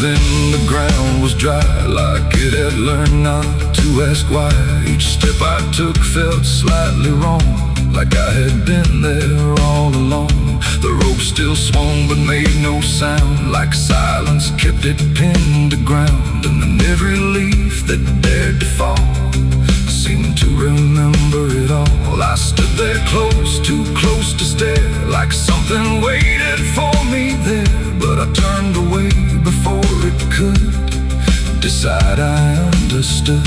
then the ground was dry, like it had learned not to ask why. Each step I took felt slightly wrong, like I had been there all along. The rope still swung but made no sound, like silence kept it pinned to ground. And then every leaf that dared to fall seemed to remember it all. I stood there close, too close to stare, like something waited for me there. But I turned away before it could decide I understood.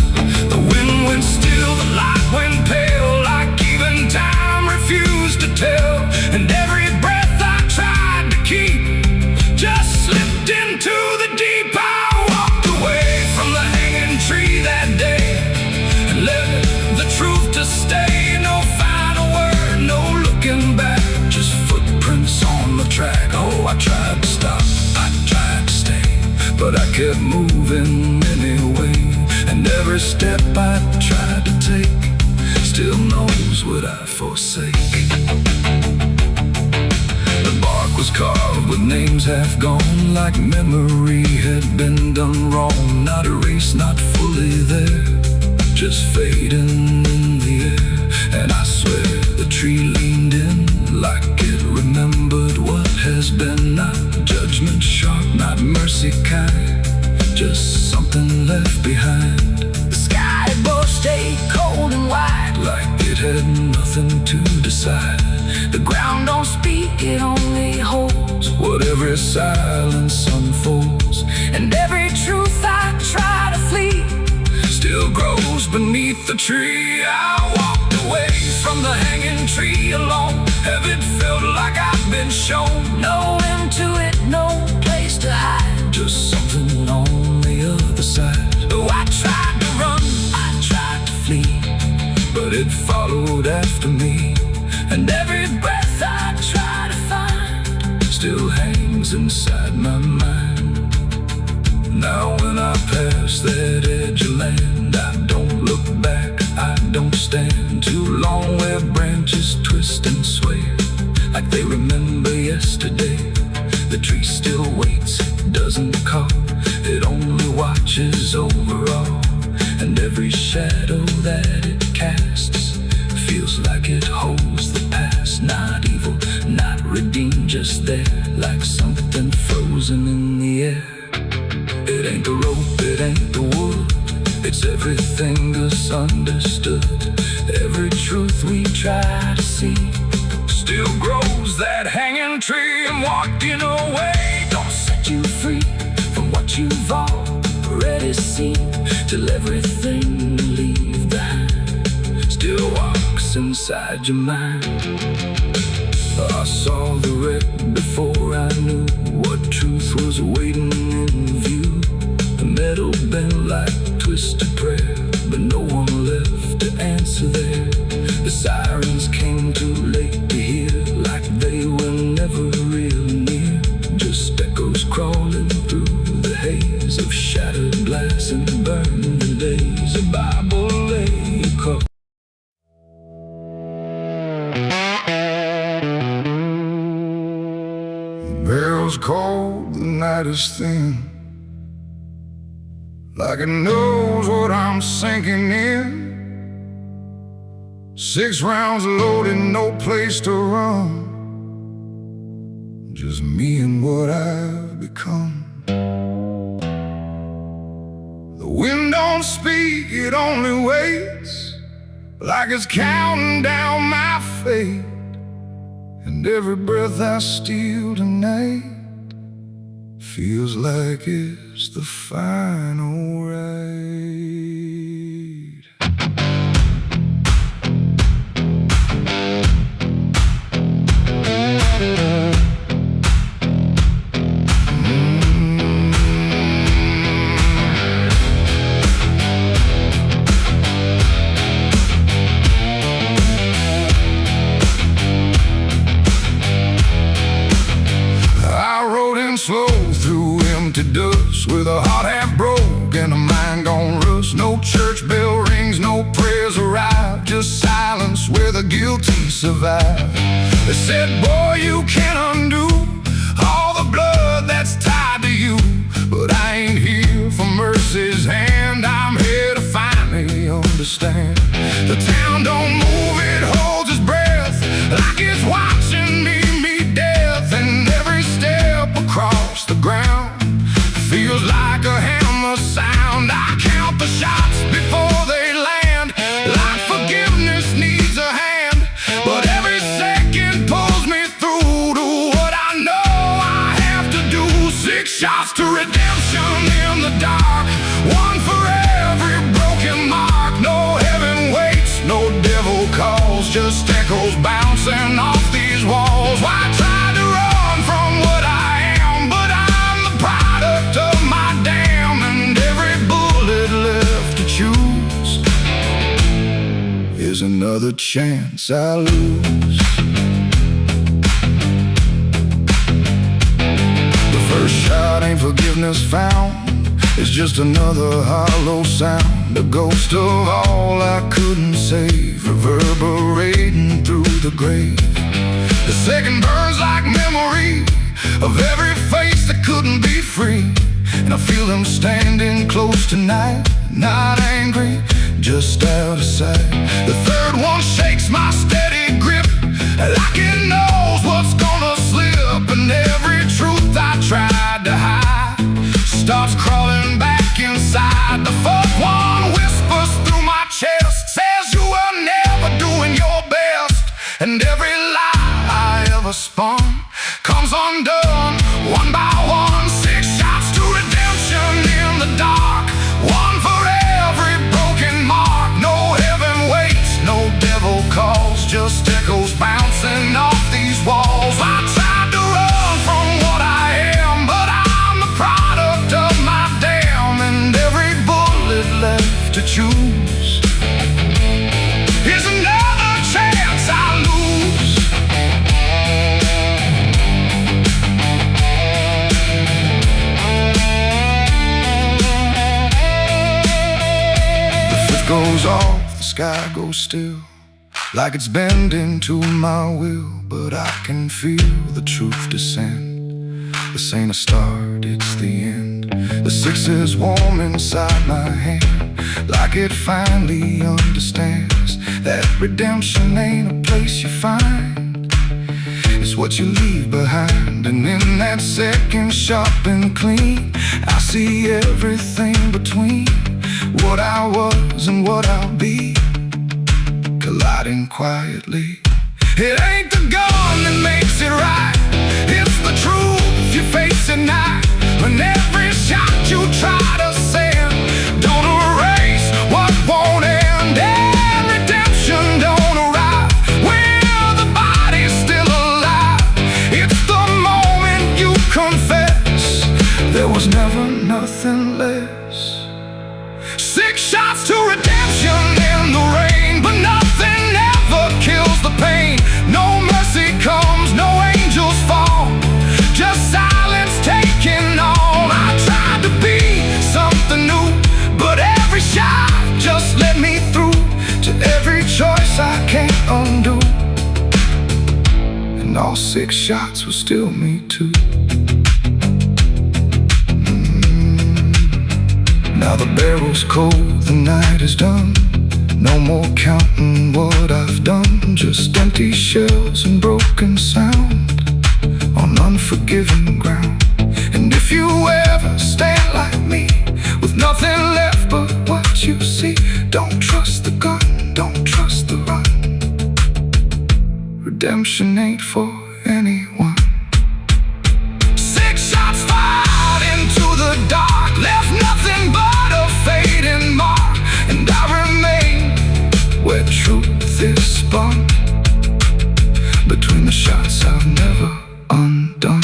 The wind went still, the light went pale, like even time refused to tell. And every breath I tried to keep just slipped into the deep. I walked away from the hanging tree that day and let the truth to stay. No final word, no looking back, just footprints on the track. Oh, I tried to stop, I tried to stay, but I kept moving anyway. And every step I tried to take still knows what I forsake. The bark was carved with names half gone, like memory had been done wrong. Not erased, not fully there, just fading in the air. And I swear the tree leaned in, like it remembered what has been. Not judgment sharp, not mercy kind, just something left behind. The sky above stayed cold and white, like it had nothing to decide. The ground don't speak, it only holds what every silence unfolds. And every truth I try to flee still grows beneath the tree. I walked away from the hanging tree alone. Heaven felt like I'd been shown. No end to it, no place to hide, just something on the other side. Oh, I tried to run, I tried to flee, but it followed after me. And every breath I try to find still hangs inside my mind. Now when I pass that edge of land, I don't look back, I don't stand too long where branches twist and sway, like they remember yesterday. The tree still waits, it doesn't call, it only watches over all. And every shadow that it casts feels like it holds the past. Not evil, not redeemed, just there, like something frozen in the air. It ain't the rope, it ain't the wood, it's everything misunderstood. Every truth we try to see still grows that hanging tree. And walking away don't set you free from what you've already seen, till everything you leave behind still walks inside your mind. I saw the wreck before I knew what truth was waiting in view. The metal bent like twisted prayer, but no one left to answer there. The sirens came too late to hear, like they were never real near, just echoes crawling through the haze of shattered glass and burned delays. A Bible lay across. Barrel's cold, the night is thin, like it knows what I'm sinking in. 6 rounds loaded, no place to run, just me and what I've become. The wind don't speak, it only waits, like it's counting down my fate. And every breath I steal tonight feels like it's the final ride. Slow through empty dust, with a heart half broke and a mind gone rust. No church bell rings, no prayers arrive, just silence where the guilty survive. They said, boy, you can't undo all the blood that's tied to you, But I ain't here for mercy's hand, I'm here to finally understand. The town don't move, it holds its breath, like it's watching me meet death. And every step across the ground feels like a hammer sound. I count the shots before they land, like forgiveness needs a hand. But every second pulls me through to what I know I have to do. 6 shots to redemption in the dark, one for every broken mark. No heaven waits, no devil calls, just echoes bouncing off these walls. Why try to run from what I am? But I'm the product of my damn, and every bullet left to choose is another chance I lose. The first shot ain't forgiveness found, it's just another hollow sound, a ghost of all I couldn't save, reverberating through the grave. The second burns like memory of every face that couldn't be free, and I feel them standing close tonight, not angry, just out of sight. The third one shakes my steady grip, like it knows what's gonna slip, and every truth I tried to hide starts crawling back inside. The fourth one whispers through my chest, says you were never doing your best, and every lie I ever spun comes undone one by one. 6 shots to redemption in the dark, one for every broken mark. No heaven waits, no devil calls, just echoes bouncing off these walls. I tried to run from what I am, but I'm the product of my damn, and every bullet left to choose is another chance I lose. The fifth goes off, the sky goes still, like it's bending to my will, but I can feel the truth descend. This ain't a start, it's the end. The 6 is warm inside my hand, like it finally understands that redemption ain't a place you find, it's what you leave behind. And in that second sharp and clean, I see everything between what I was and what I'll be, colliding quietly. It ain't the gun that makes it right, it's the truth you face at night. When every shot you try to send don't erase what won't end, and redemption don't arrive when the body's still alive. It's the moment you confess there was never nothing less. 6 shots to redemption in the rain, but nothing ever kills the pain. No mercy comes, no angels fall, just silence taking on. I tried to be something new, but every shot just let me through to every choice I can't undo, and all 6 shots were still me too. Now the barrel's cold, the night is done, no more counting what I've done, just empty shells and broken sound on unforgiving ground. And if you ever stand like me, with nothing left but what you see, don't trust the gun, don't trust the run. Redemption ain't for anyone. 6 shots fired into the dark, left nothing but a fading mark, and I remain where truth is spun, between the shots I've never undone.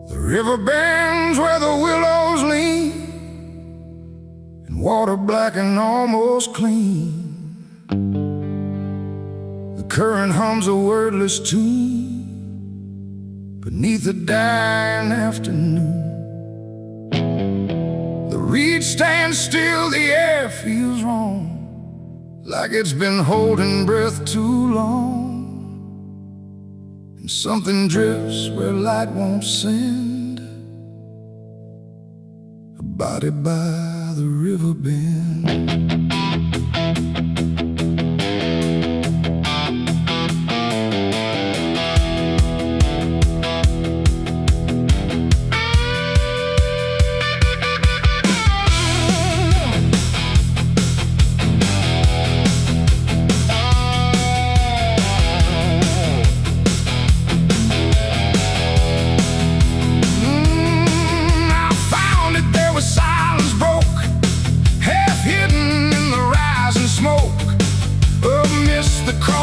The river bends where the willows lean, black and almost clean. The current hums a wordless tune beneath the dying afternoon. The reed stands still, the air feels wrong, like it's been holding breath too long. And something drifts where light won't send, a body by the river bend.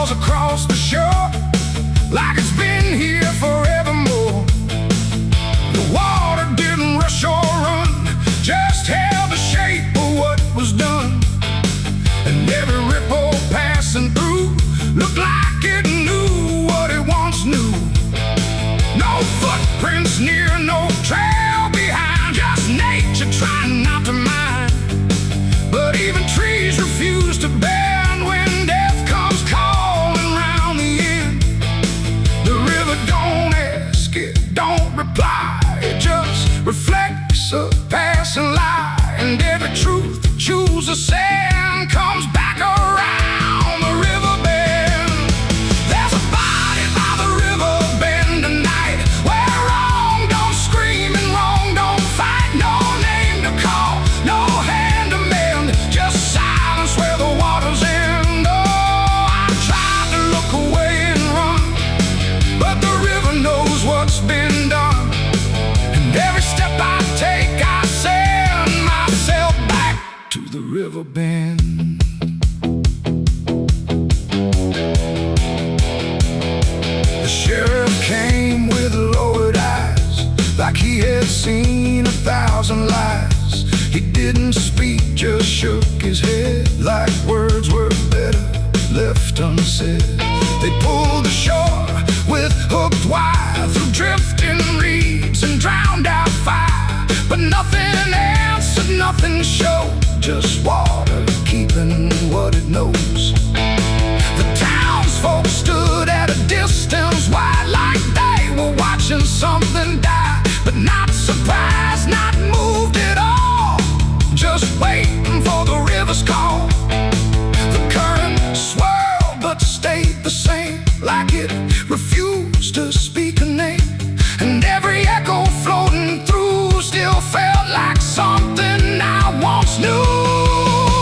Across the shore, like it's been here forevermore. The water didn't rush or run, just held the shape of what was done. And every ripple passing through looked like it knew what it once knew. No footprints near, no trail behind, just nature trying not to mind. But even trees refuse to bend when death comes calling round the end. The river don't ask, it don't reply, it just reflects a passing lie. And every truth that chooses sand comes back around the river bend. There's a body by the river bend tonight, where wrong don't scream and wrong don't fight. No name to call, no hand to mend, just silence where the water's end. Oh, I tried to look away and run, but the river knows what's been done. And every step I take, I send myself back to the river bend. The sheriff came with lowered eyes, like he had seen 1,000 lies. He didn't speak, just shook his head, like words were better left unsaid. They pulled ashore with hooked wire through drifting reeds and drowned out fire. But nothing answered, nothing showed, just water keeping what it knows. The townsfolk stood at a distance wide, like they were watching something die. But not surprised, not moved at all, just waiting for the river's call. The current swirled but stayed the same, like it refused to speak a name. And every echo floating through still felt like something I once knew.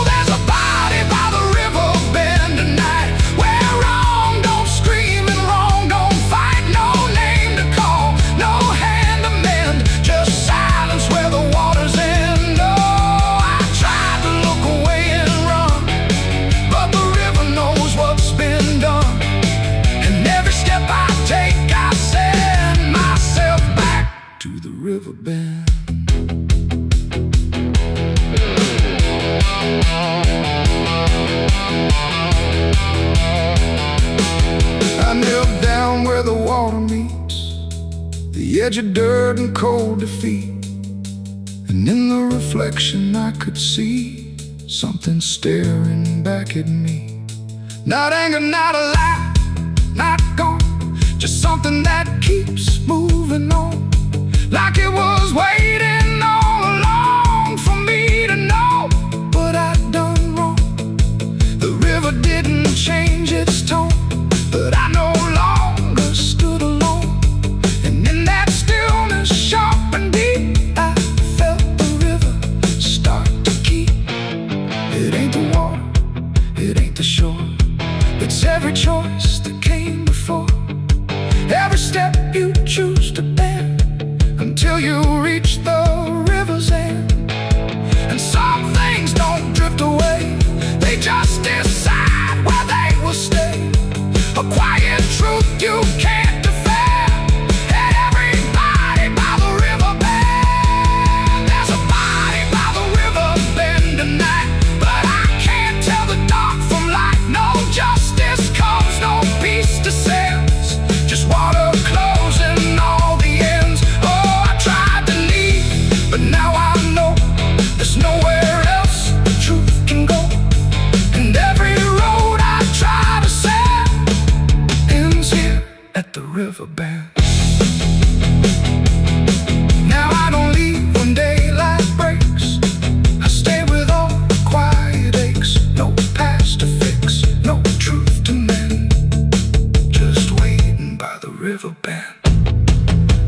There's a body by the river bend tonight, where wrong don't scream and wrong don't fight. No name to call, no hand to mend, just silence where the water's end. Oh, I tried to look away and run, but the river knows what's been done. And every step I take, I send myself back to the river bend. I knelt down where the water meets the edge of dirt and cold defeat. And in the reflection I could see something staring back at me. Not anger, not a lie, not gone, just something that keeps moving on, like it was waiting all along for me to know what I'd done wrong. The river didn't change its tone, but I no longer stood alone. And in that stillness, sharp and deep, I felt the river start to keep. It ain't the water, it ain't the shore, it's every choice that came before. Every step you choose to bend, until you reach the river's end. And some things don't drift away, they just decide where they will stay. A quiet truth you can't defend. And everybody by the river bend. There's a body by the river bend tonight, but the river bend. Now I don't leave when daylight breaks. I stay with all the quiet aches. No past to fix, no truth to mend. Just waiting by the river bend.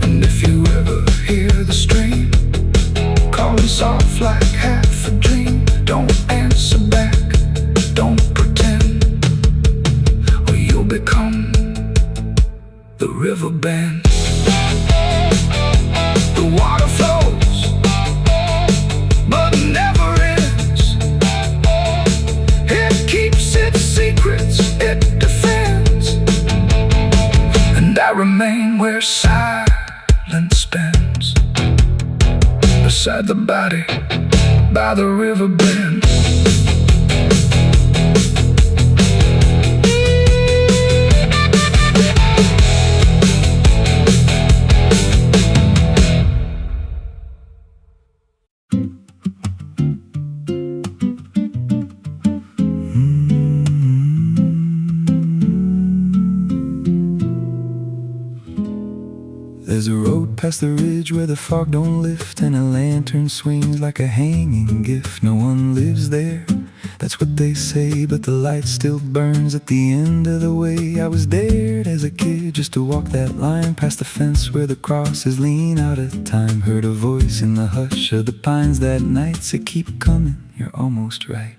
And if you ever hear the stream calling soft like half a dream, don't answer back, don't pretend, or you'll become the river bend. The water flows, but never ends. It keeps its secrets, it defends. And I remain where silence spends, beside the body, by the river bend. There's a road past the ridge where the fog don't lift, and a lantern swings like a hanging gift. No one lives there, that's what they say, but the light still burns at the end of the way. I was dared as a kid just to walk that line past the fence where the crosses lean out of time. Heard a voice in the hush of the pines that night say, keep coming, you're almost right.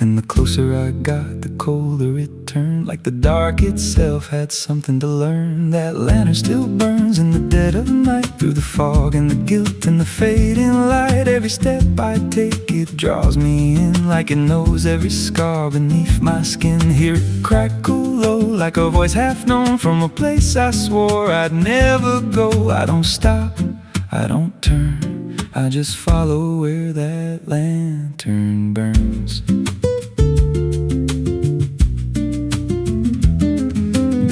And the closer I got, the colder it turned, like the dark itself had something to learn. That lantern still burns in the dead of night, through the fog and the guilt and the fading light. Every step I take, it draws me in, like it knows every scar beneath my skin. Hear it crackle low, like a voice half known, from a place I swore I'd never go. I don't stop, I don't turn, I just follow where that lantern burns.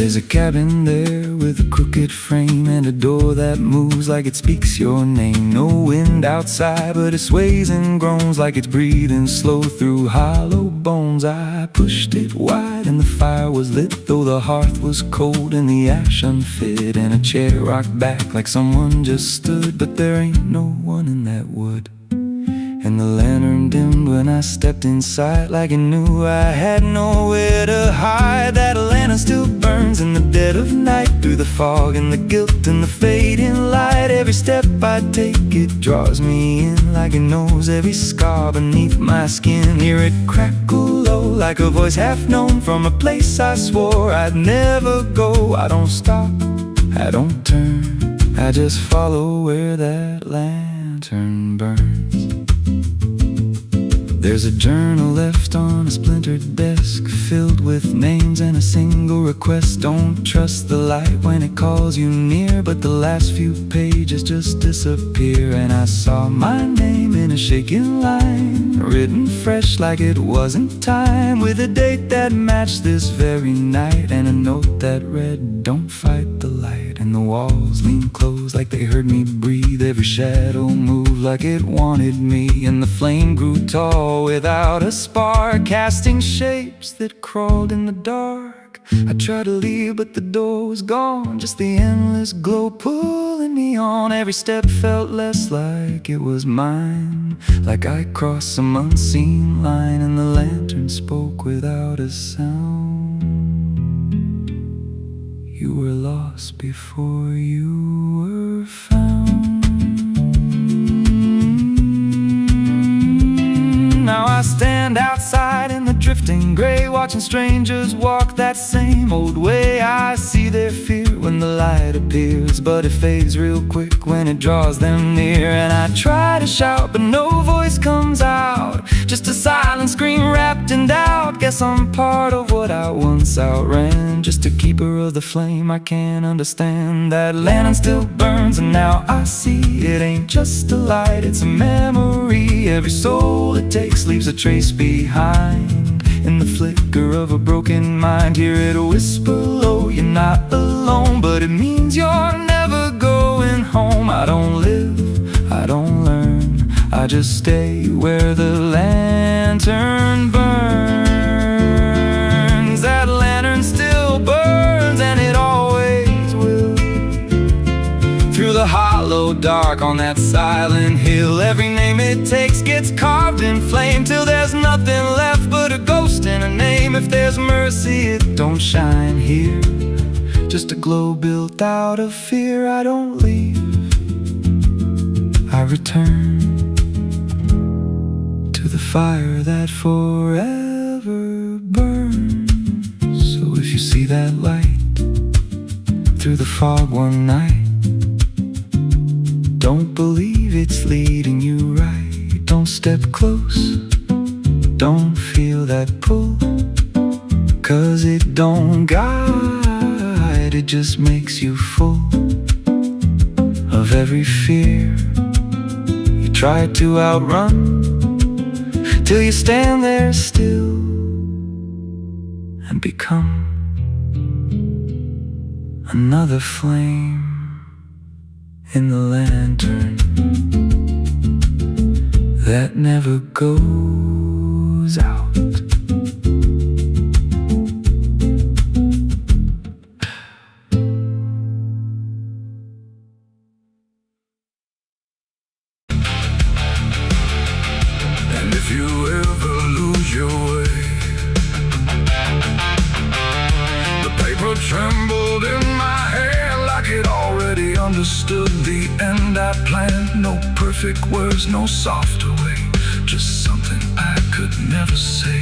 There's a cabin there with a crooked frame, and a door that moves like it speaks your name. No wind outside, but it sways and groans like it's breathing slow through hollow bones. I pushed it wide and the fire was lit, though the hearth was cold and the ash unfit. And a chair rocked back like someone just stood, but there ain't no one in that wood. And the lantern dimmed when I stepped inside, like it knew I had nowhere to hide. That lantern still burns in the dead of night, through the fog and the guilt and the fading light. Every step I take, it draws me in, like it knows every scar beneath my skin. Hear it crackle low, like a voice half known, from a place I swore I'd never go. I don't stop, I don't turn, I just follow where that lantern burns. There's a journal left on a splintered desk, filled with names and a single request. Don't trust the light when it calls you near, but the last few pages just disappear. And I saw my name in a shaking line, written fresh like it wasn't time, with a date that matched this very night, and a note that read, don't fight the light. And the walls leaned close like they heard me breathe, every shadow moved like it wanted me. And the flame grew tall without a spark, casting shapes that crawled in the dark. I tried to leave, but the door was gone, just the endless glow pulling me on. Every step felt less like it was mine, like I crossed some unseen line. And the lantern spoke without a sound. You were lost before you were found. Now I stand outside in the drifting gray, watching strangers walk that same old way. I see their fear when the light appears, but it fades real quick when it draws them near. And I try to shout, but no voice comes out, just a silent scream wrapped in doubt. Guess I'm part of what I once outran, just a keeper of the flame I can't understand. That lantern still burns, and now I see it ain't just a light, it's a memory. Every soul it takes leaves a trace behind, in the flicker of a broken mind. Hear it whisper low, you're not alone, but it means you're never going home. I don't live, I don't learn, I just stay where the lantern burns. That lantern still burns, and it always hollow dark on that silent hill. Every name it takes gets carved in flame, till there's nothing left but a ghost and a name. If there's mercy, it don't shine here, just a glow built out of fear. I don't leave, I return to the fire that forever burns. So if you see that light through the fog one night, don't believe it's leading you right. Don't step close, don't feel that pull, 'cause it don't guide, it just makes you full of every fear you try to outrun, till you stand there still and become another flame in the lantern that never goes out. And if you ever lose your way, the paper trembled in my hand like it already understood the end I planned. No perfect words, no softer way, just something I could never say.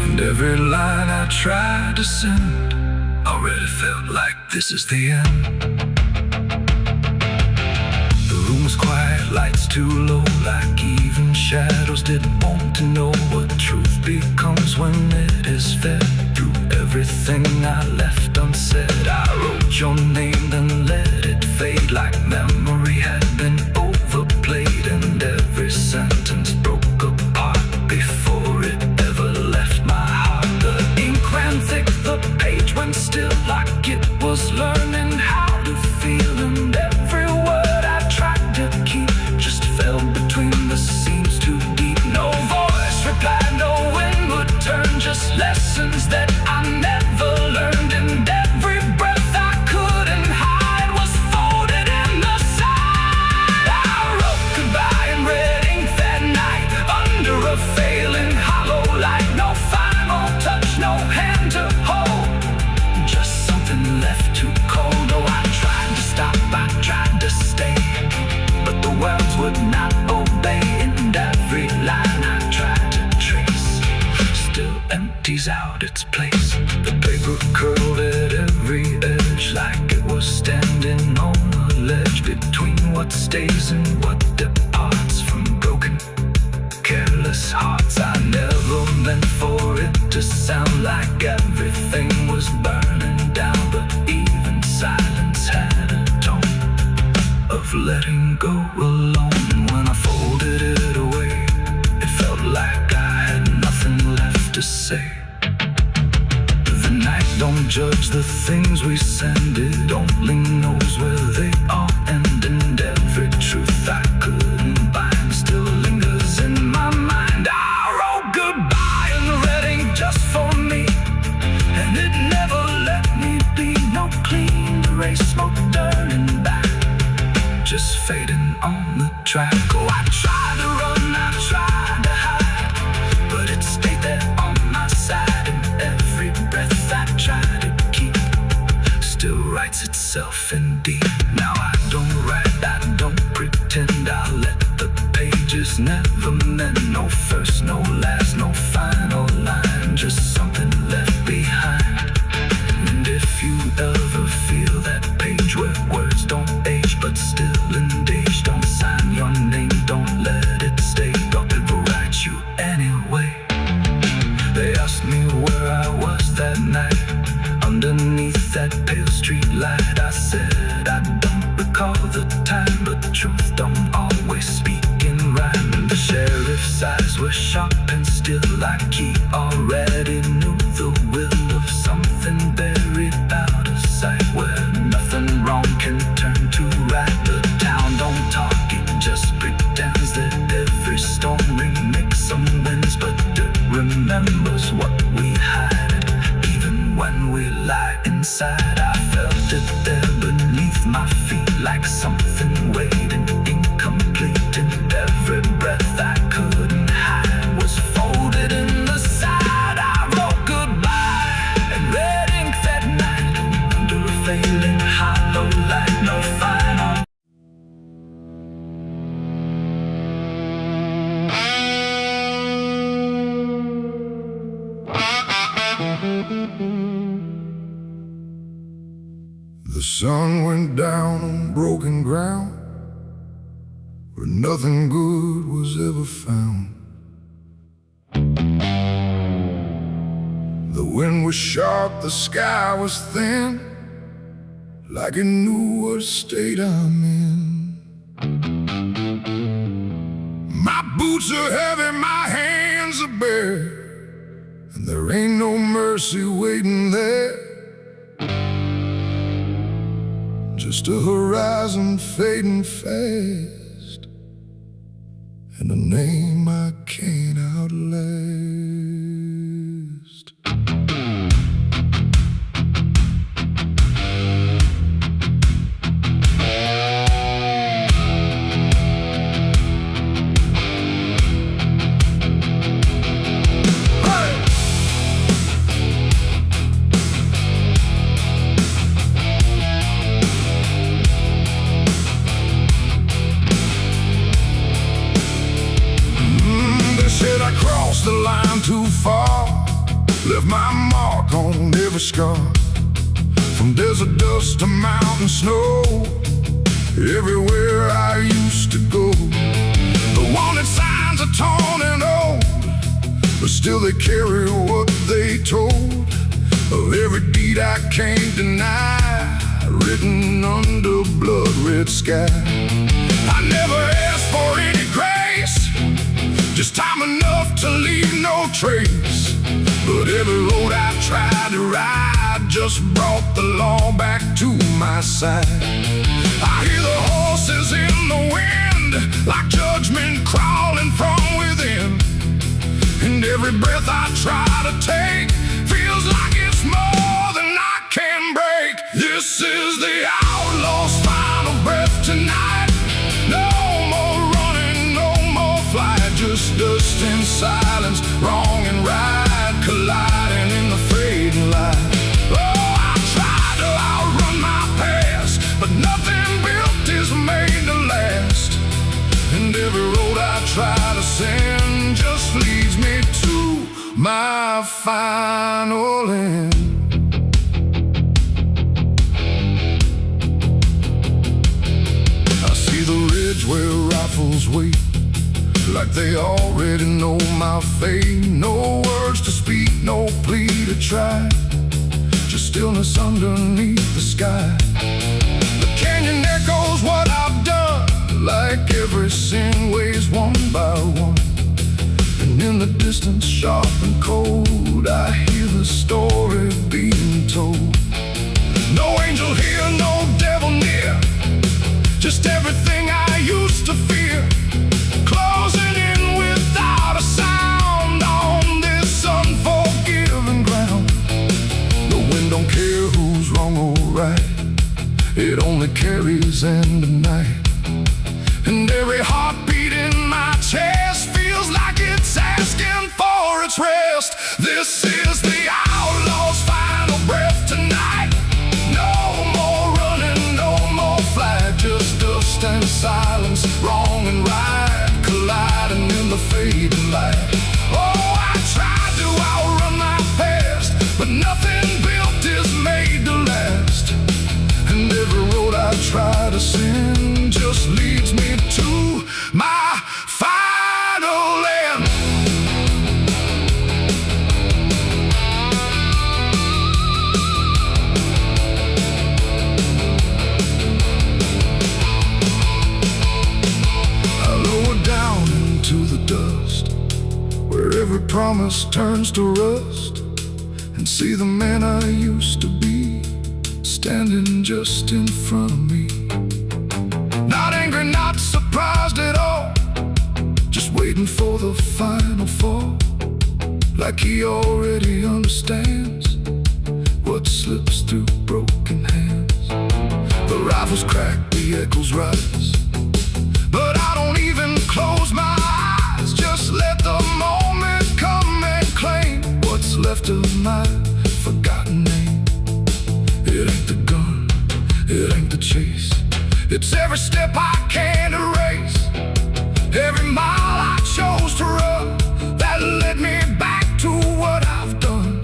And every line I tried to send already felt like this is the end. The room was quiet, lights too low, like even shadows didn't want to know what truth becomes when it is fed through everything I left unsaid. I wrote your name, then let it fade like memory had been overplayed, and every sentence broke apart before it ever left my heart. The ink ran thick, the page went still like it was learning how to feel, and every word I tried to keep just fell between the seams too deep. No voice replied, no wind would turn, just lessons that I never learned. And every breath I couldn't hide was folded in the side. I wrote goodbye in red ink that night, under a failing hollow light. No final touch, no hand to hold, just something left too cold. Oh, I tried to stop, I tried to stay, but the words would not obey. And every line I tried to trace still empties out its place. The paper curled at every edge like it was standing on a ledge between what stays and what departs from broken, careless hearts. I never meant for it to sound like everything was burning down, but even silence had a tone of letting go alone. When I folded it away, it felt like I had nothing left to say. The night don't judge the things we send, it only knows where they all end. And every truth I couldn't bind still lingers in my mind. I wrote goodbye in red ink just for me, and it never let me be. No clean erase, no turning back, just fading on the track. Oh, I tried to run, I tried to hide, but it stayed there on my side. And every breath I tried to keep still writes itself in deep. Now I don't write, I don't pretend, I let the pages never mend. No first, no last, no final line, just something left behind. And if you ever feel that page where words don't age but still engage, don't sign your name, don't let it stay, God will write you anyway. They asked me where I was that night, underneath that pale street light. I said I don't recall the time, but the truth don't always speak in rhyme. And the sheriff's eyes were sharp and still, like he already knew the will of something buried out of sight, where nothing wrong can turn to right. The town don't talk, it just pretends that every storm remakes some winds, but it remembers what we hide, even when we lie inside. I felt it there beneath like something waiting incomplete, and every breath I couldn't hide was folded in the side. I wrote goodbye in red ink that night, under a failing hollow light, no final. The sun went down on broken ground where nothing good was ever found. The wind was sharp, the sky was thin, like it knew what state I'm in. My boots are heavy, my hands are bare, and there ain't no mercy waiting there. Just a horizon fading fast, and a name I can't outlast. The line too far, left my mark on every scar. From desert dust to mountain snow, everywhere I used to go. The wanted signs are torn and old, but still they carry what they told of every deed I can't deny, written under blood-red sky. I never asked for any grace, just time enough to leave no trace. But every road I tried to ride just brought the law back to my side. I hear the horses in the wind, like judgment crawling from within. And every breath I try to take feels like it's more than I can break. This is the outlaw's final breath tonight. No more running, no more flight, just dust and silence, wrong and right, colliding in the fading light. Oh, I tried to outrun my past, but nothing built is made to last. And every road I try to send just leads me to my final end. I see the ridge where rifles wait, like they already know my fate. No words to speak, no plea to try, just stillness underneath the sky. The canyon echoes what I've done, like every sin weighs one by one. And in the distance, sharp and cold, I hear the story being told. No angel here, no devil near, just everything I used to fear, closing in without a sound on this unforgiving ground. The wind don't care who's wrong or right, it only carries end of night. And every heartbeat in my chest feels like it's asking for its rest. This is the outlaw's final breath tonight. No more running, no more flight, just dust and silence, wrong and right, colliding in the fading light. Oh, I tried to outrun my past, but nothing built is made to last. And every road I try to send just leads me to my final end. I lower down into the dust, where every promise turns to rust, and see the man I used to be standing just in front of me. Not angry, not surprised at all, just waiting for the final fall, like he already understands what slips through broken hands. The rifles crack, the echoes rise, but I don't even close my eyes. Just let the moment come and claim what's left of my forgotten name. It ain't the gun, it ain't the chase, it's every step I can't erase. Every mile I chose to run that led me back to what I've done.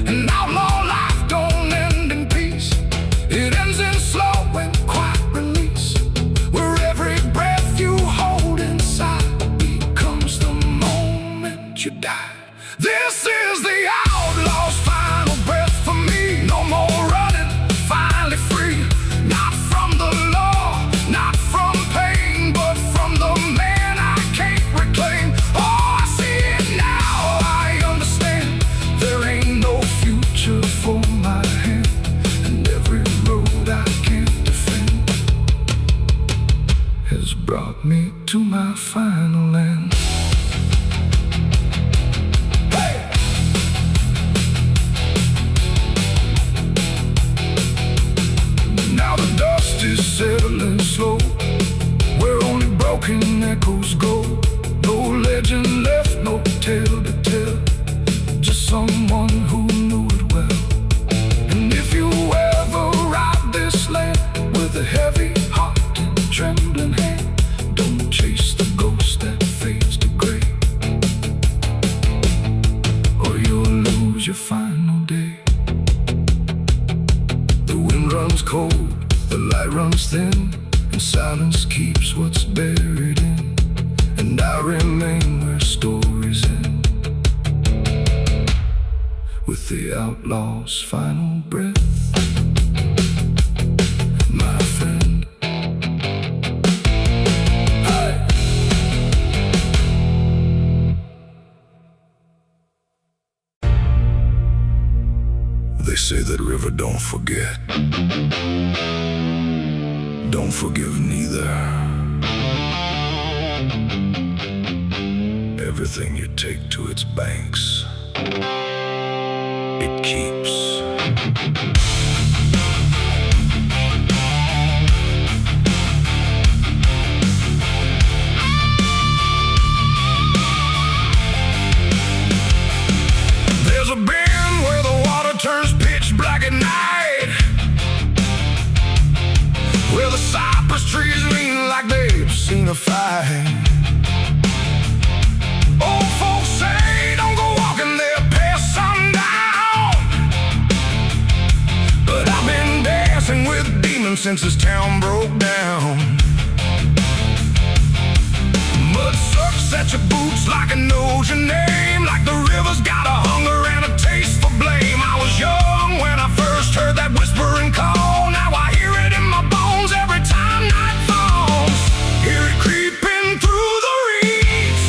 An outlaw life don't end in peace, it ends in slow and quiet release, where every breath you hold inside becomes the moment you die. This is the outlaw's final breath for me. No more running, finally free. Not from the law, not from pain, but from the man I can't reclaim. Oh, I see it now, I understand. There ain't no future for my hand, and every road I can't defend has brought me to my final end. Now the dust is settling slow, where only broken echoes go. No legend left, no tale to tell, just someone who knew it well. And if you ever ride this land with a heavy heart and trembling hand, don't chase the ghost that fades to gray, or you'll lose your final day. The wind runs cold, the light runs thin, and silence keeps what's buried in. And I remain where stories end, with the outlaw's final breath, my friend. They say that river don't forget, don't forgive neither. Everything you take to its banks, it keeps. There's a bend where the water turns pitch black at night, where the cypress trees lean like they've seen a fight. Old folks say don't go walking there past sundown, but I've been dancing with demons since this town broke down. Mud sucks at your boots like it knows your name, like the river's got a hunger and a taste for blame. I was young when I first heard that whispering call. Now I hear it in my bones every time night falls. Hear it creeping through the reeds,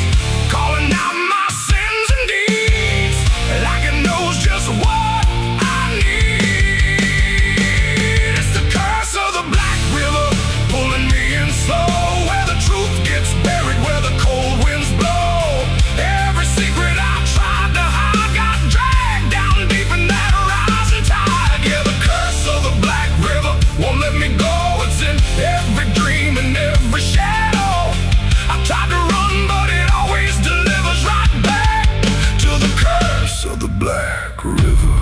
calling out my sins and deeds, like it knows just what I need. It's the curse of the Black River, pulling me in slow, where the truth gets buried, where the cold winds blow. Every secret I tried to hide got dragged down deep in that rising tide. Yeah, the curse of the Black River won't let me go. It's in every dream and every shadow. I tried to run, but it always delivers right back to the curse of the Black River.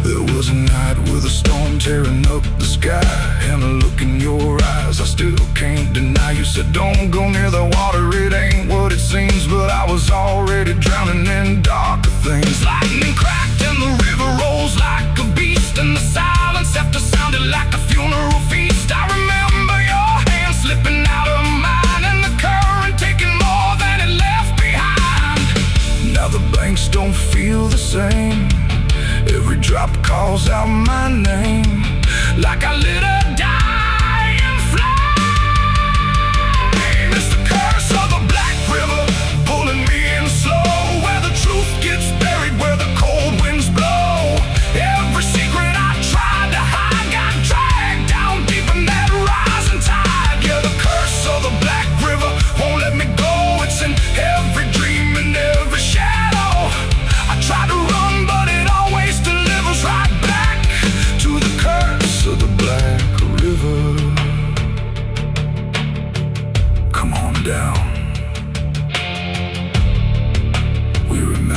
There was a night with a storm tearing up the sky, and a look in your eyes I still can't deny. You said don't go near the water, it ain't what it seems, but I was already drowning in darker things. Lightning cracked and the river rolls like a beast, and the silence after sounded like a funeral feast. I remember your hand slipping out of mine, and the current taking more than it left behind. Now the banks don't feel the same, every drop calls out my name, like I lit a dying flame. It's the curse of the Black River, pulling me in slow, where the truth gets buried, where the cold winds blow. Every secret I tried to hide got dragged down deep in that rising tide. Yeah, the curse of the Black River won't let me go. It's in every dream and every shadow. I tried to run, but it always delivers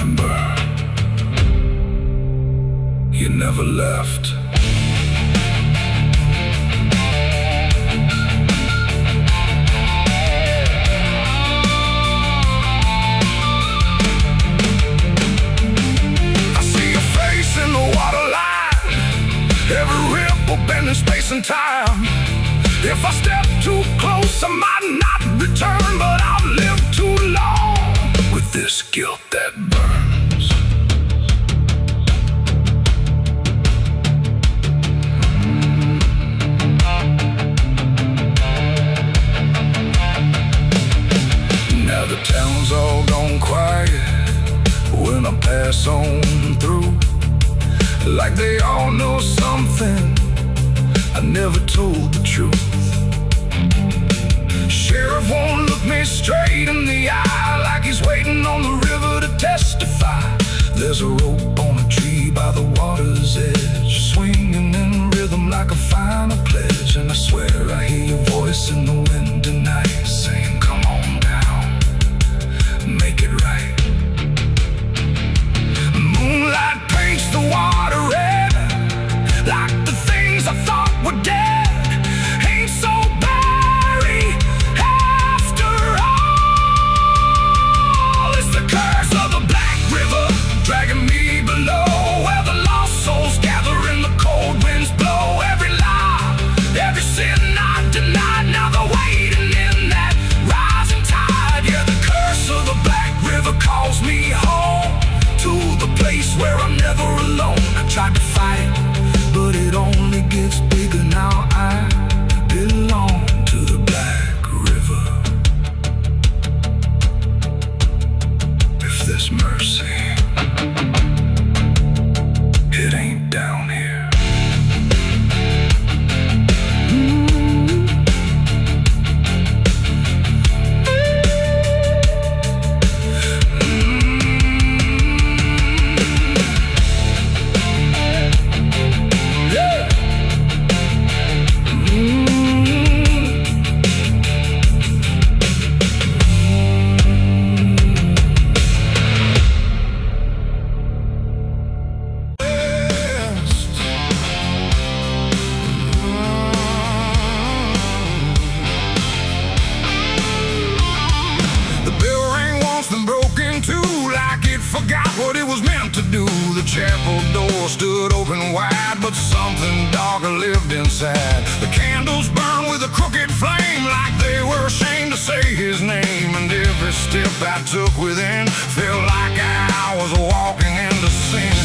remember, you never left. I see your face in the waterline, every ripple bending space and time. If I step too close, I might not return, but I've lived too long with this guilt that burns. Now the town's all gone quiet when I pass on through, like they all know something I never told the truth. Sheriff won't look me straight in the eye, like he's waiting on the river to testify. There's a rope on a tree by the water's edge, swinging in rhythm like a final pledge. And I swear I hear your voice in the wind tonight, saying, come on down, make it right. Moonlight paints the water red, like the things I thought were dead ain't so blurry after all. It's the curse of the Black River dragging me below, where the lost souls gather and the cold winds blow. Every lie, every sin I denied, now they're waiting in that rising tide. Yeah, the curse of the Black River calls me home, to the place where I'm never alone. I tried to fight, but it only gets bigger now. I belong to the Black River. If there's mercy, it ain't down here. Forgot what it was meant to do. The chapel door stood open wide, but something darker lived inside. The candles burned with a crooked flame, like they were ashamed to say his name. And every step I took within felt like I was walking into sin.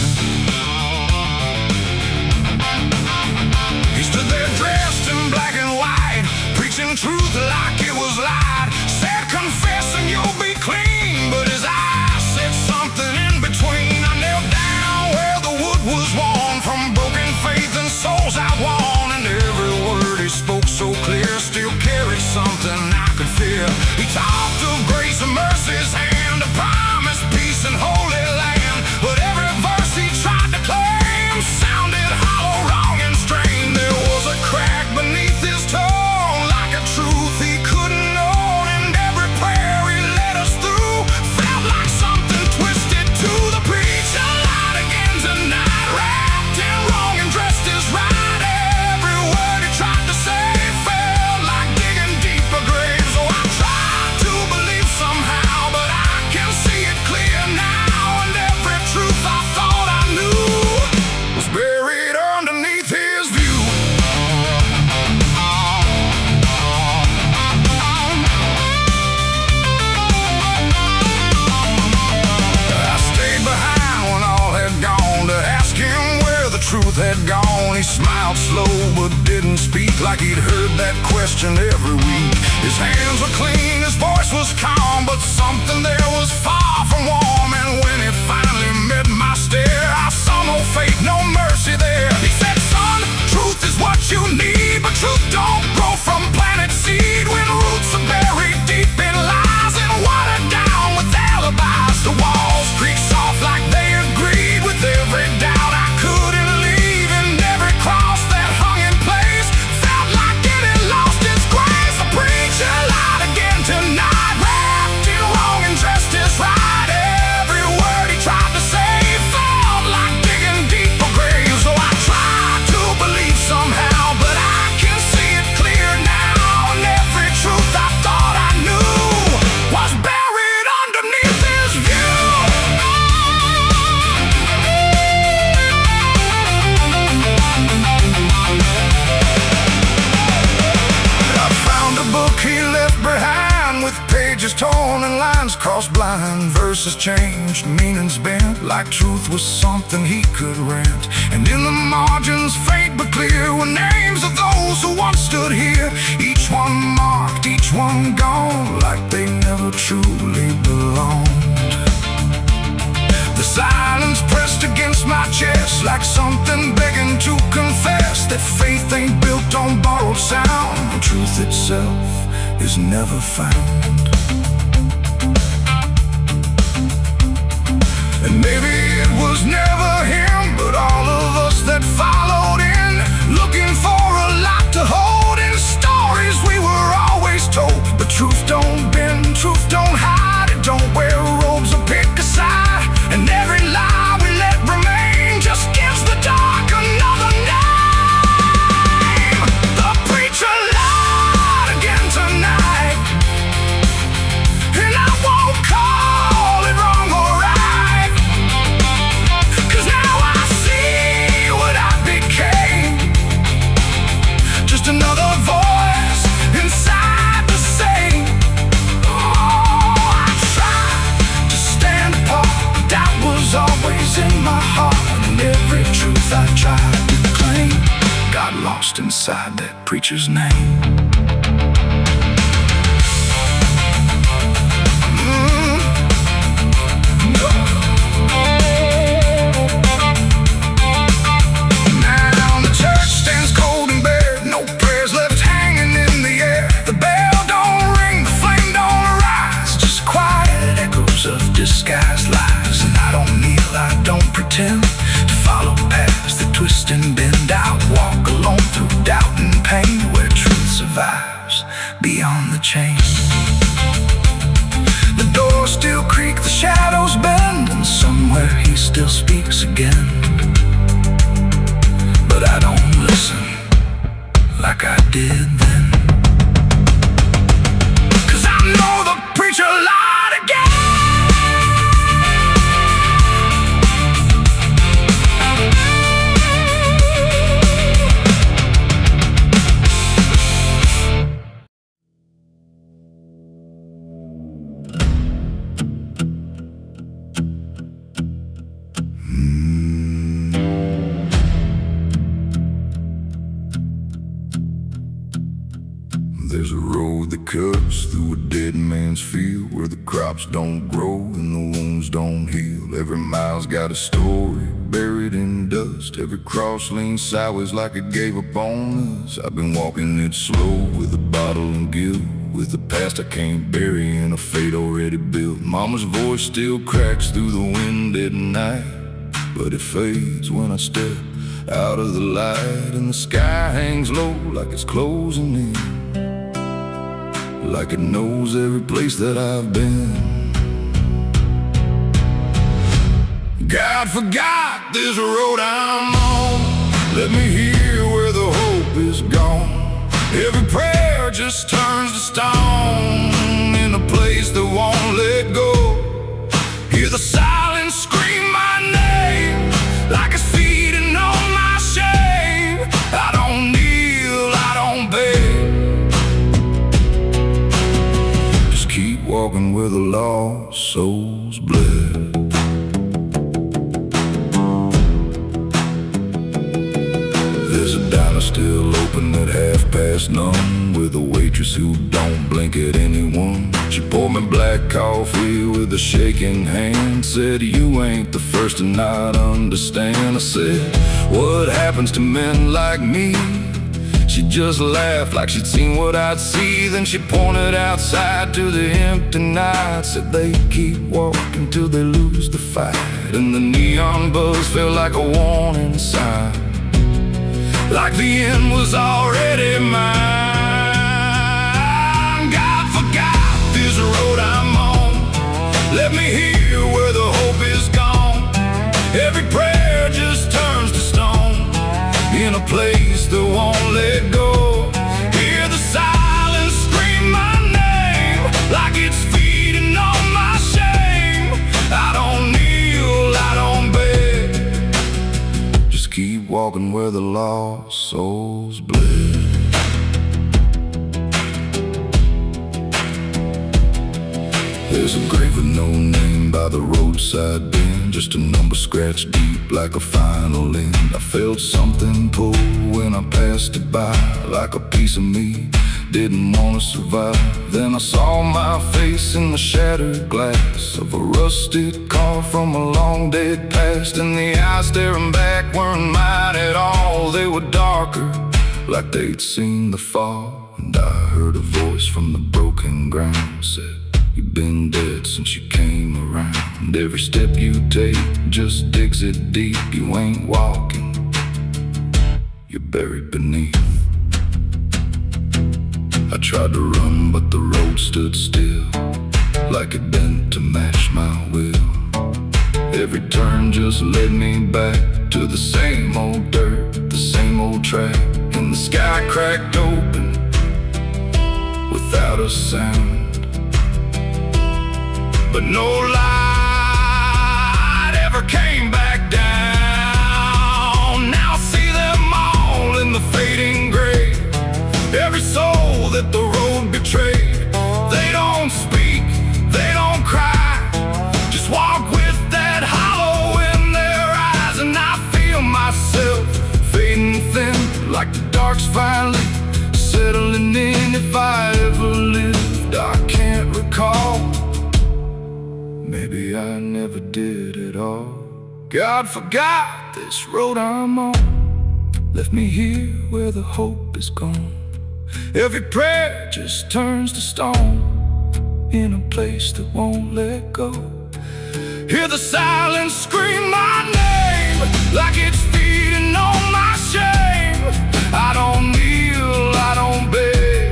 He stood there dressed in black and white, preaching truth like it was light. Said, confess and you'll be clean, but his eyes said something in between. I knelt down where the wood was worn from broken faith and souls outworn, and every word he spoke so clear still carried something I could fear. He talked of grace and mercy's hand, a promise, peace and holy land, but every verse he tried to claim sounded hollow, wrong and strained. There was a crack beneath his tongue, like a truth he couldn't own, and every prayer he led us through felt like something twisted to the preacher. Light again tonight, wrapped in wrong and dressed as right. Every word he tried to say felt like digging deeper graves. So I tried to believe somehow, but I can see it clear now, and every truth I thought I knew was buried underneath his view. I stayed behind when all had gone to ask him where the truth had gone. He smiled slow but didn't speak, like he'd heard that question every week. His hands were clean, his voice was calm, but something there was far from warm. And when he finally met my stare, I saw no faith, no mercy there. He said, son, truth is what you need, but truth don't grow from planted seed. When roots are buried deep in lies and watered down with alibis, the walls creak soft like they agreed with every doubt I couldn't leave, and every cross that hung in place felt like it had lost its grace. The preacher lied again tonight, wrapped in wrong and dressed as right. verses changed, meanings bent, like truth was something he could rent. And in the margins, faint but clear, were names of those who once stood here. Each one marked, each one gone, like they never truly belonged. The silence pressed against my chest, like something begging to confess that faith ain't built on borrowed sound, and truth itself is never found. And maybe it was never him, but all of us that followed in, looking for a lot to hold in stories we were always told. But truth don't bend, truth don't hide, it don't wear robes or pick a side. And every lie we let remain just gives the dark another name. The preacher lied again tonight, and I won't call it wrong or right, 'cause now I see what I became. Just another voice inside the same. Oh, I tried to stand apart, that was always in my heart, and every truth I tried to claim got lost inside that preacher's name. Now the church stands cold and bare, no prayers left hanging in the air. The bell don't ring, the flame don't rise, just quiet echoes of disguised lies. And I don't kneel, I don't pretend to follow paths that twist and bend. I walk alone through doubt and pain, where truth survives beyond the chain. The doors still creak, the shadows bend, and somewhere he still speaks again. But I don't listen like I did then, 'cause I know the preacher lied again. There's a road that cuts through a dead man's field, where the crops don't grow and the wounds don't heal. Every mile's got a story buried in dust. Every cross leans sideways like it gave up on us. I've been walking it slow with a bottle and guilt, with the past I can't bury in a fate already built. Mama's voice still cracks through the wind at night, but it fades when I step out of the light. And the sky hangs low like it's closing in, like it knows every place that I've been. God forgot this road I'm on, let me hear where the hope is gone. Every prayer just turns to stone in a place that won't let go. Hear the silence scream my name, like it's feeding on my shame. I don't kneel, I don't beg, keep walking where the lost souls bled. There's a diner still open at 1:30, with a waitress who don't blink at anyone. She poured me black coffee with a shaking hand, said, "You ain't the first to not understand." I said, "What happens to men like me?" She just laughed like she'd seen what I'd see. Then she pointed outside to the empty night, said they keep walking till they lose the fight. And the neon buzz felt like a warning sign, like the end was already mine. God forgot this road I'm on, let me hear where the hope is gone. Every prayer just turns to stone in a place that won't let go. Hear the silence scream my name, like it's feeding on my shame. I don't kneel, I don't beg, just keep walking where the lost souls bled. There's a grave with no name by the roadside bend, just a number scratched deep like a final end. I felt something pull when I passed it by, like a piece of me didn't want to survive. Then I saw my face in the shattered glass of a rusted car from a long dead past, and the eyes staring back weren't mine at all. They were darker, like they'd seen the fall. And I heard a voice from the broken ground said, "You've been dead since you came around. And every step you take just digs it deep. You ain't walking, you're buried beneath." I tried to run, but the road stood still, like it bent to match my will. Every turn just led me back to the same old dirt, the same old track. And the sky cracked open without a sound, but no light ever came back down. Now I see them all in the fading gray, every soul that the road betrayed. They don't speak, they don't cry, just walk with that hollow in their eyes. And I feel myself fading thin, like the dark's finally settling in. If I ever lived, I can't recall. Maybe I never did at all. God forgot this road I'm on, left me here where the hope is gone. Every prayer just turns to stone, in a place that won't let go. Hear the silence scream my name, like it's feeding on my shame. I don't kneel, I don't beg,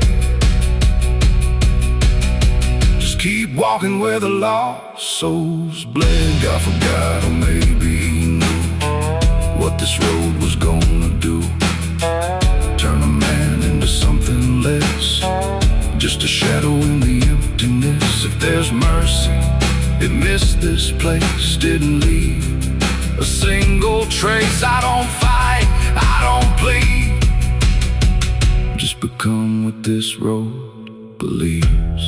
just keep walking where the lost souls bled. God forgot, or maybe he knew what this road was gonna do. Turn a man into something less, just a shadow in the emptiness. If there's mercy, it missed this place, didn't leave a single trace. I don't fight, I don't plead, just become what this road believes.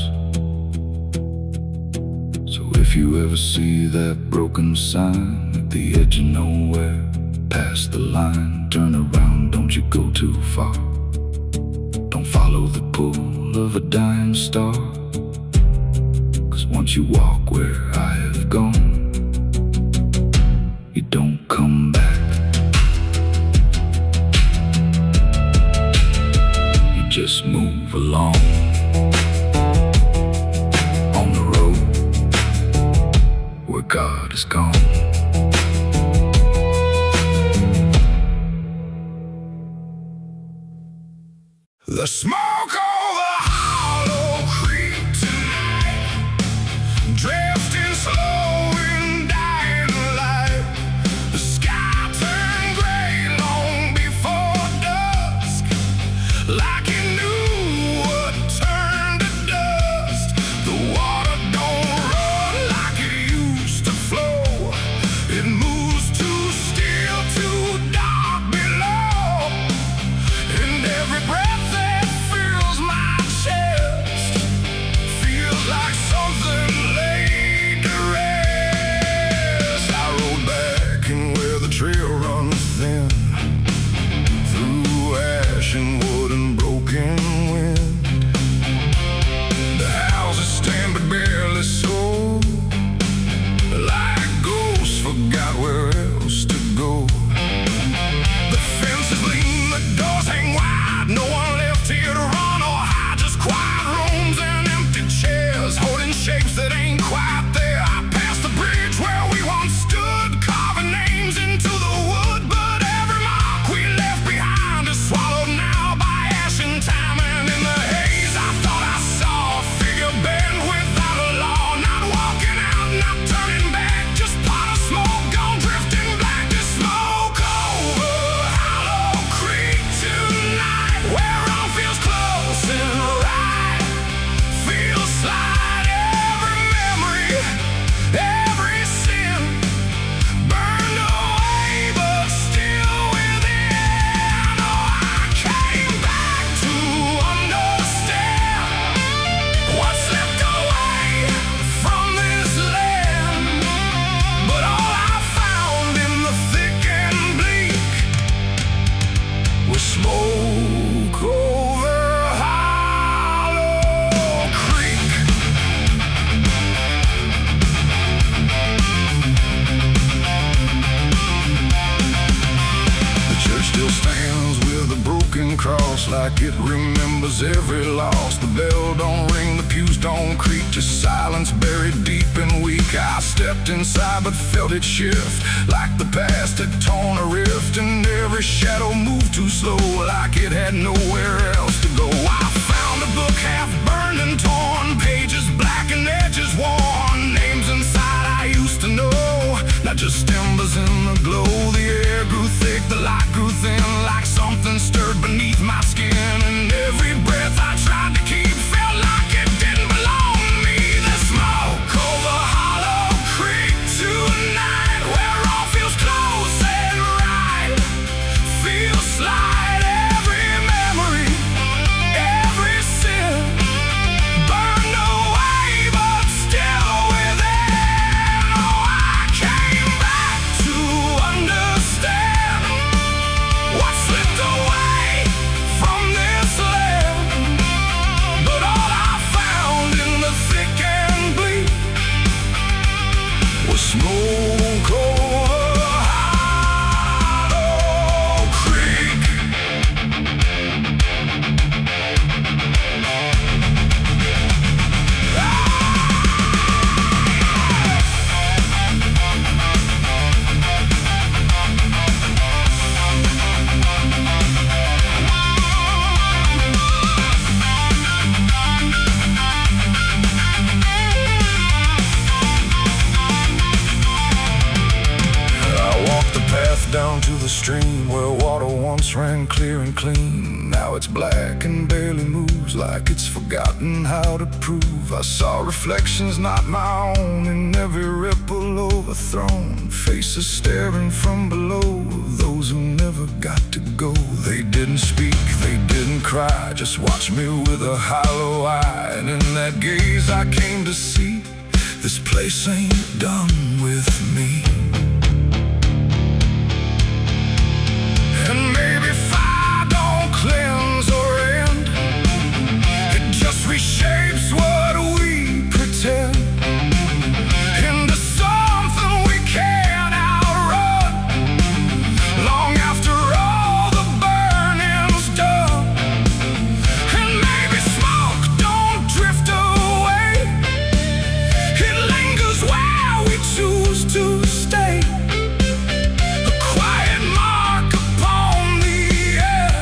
So if you ever see that broken sign at the edge of nowhere, past the line, turn around, don't you go too far. Don't follow the pull of a dying star, 'cause once you walk where I have gone, you don't come back. You just move along on the road where God is gone. The smoke over hollow creek tonight, drifting slow and dying light. The sky turned gray long before dusk, like it knew what turned to dust. The water don't run like it used to flow, like it remembers every loss. The bell don't ring, the pews don't creak, just silence buried deep and weak. I stepped inside but felt it shift, like the past had torn a rift, and every shadow moved too slow, like it had nowhere else to go. I found a book half burned and torn, pages black and edges worn, names inside I used to know, not just embers in the glow. The air grew thick, the light grew thin, like something stirred beneath my skin, and every breath I tried to keep felt like it didn't belong to me. The smoke over Hollow Creek tonight, where all feels close and right, feels slight. Every memory, every sin burned away, but still within. Oh, I came back to understand what slipped away from this land. But all I found in the thick and bleak was smoke over Hollow Creek. I walked the path down to the stream where water once ran clear and clean. Now it's black and barely moves, like it's forgotten how to prove. I saw reflections not my own in every ripple overthrown, faces staring from below, those who never got to go. They didn't speak, they didn't cry, just watched me with a hollow eye. And in that gaze I came to see, this place ain't done with me. And maybe fire don't cleanse or end, it just reshapes what we pretend into something we can't outrun, long after all the burning's done. And maybe smoke don't drift away, it lingers where we choose to stay, a quiet mark upon the air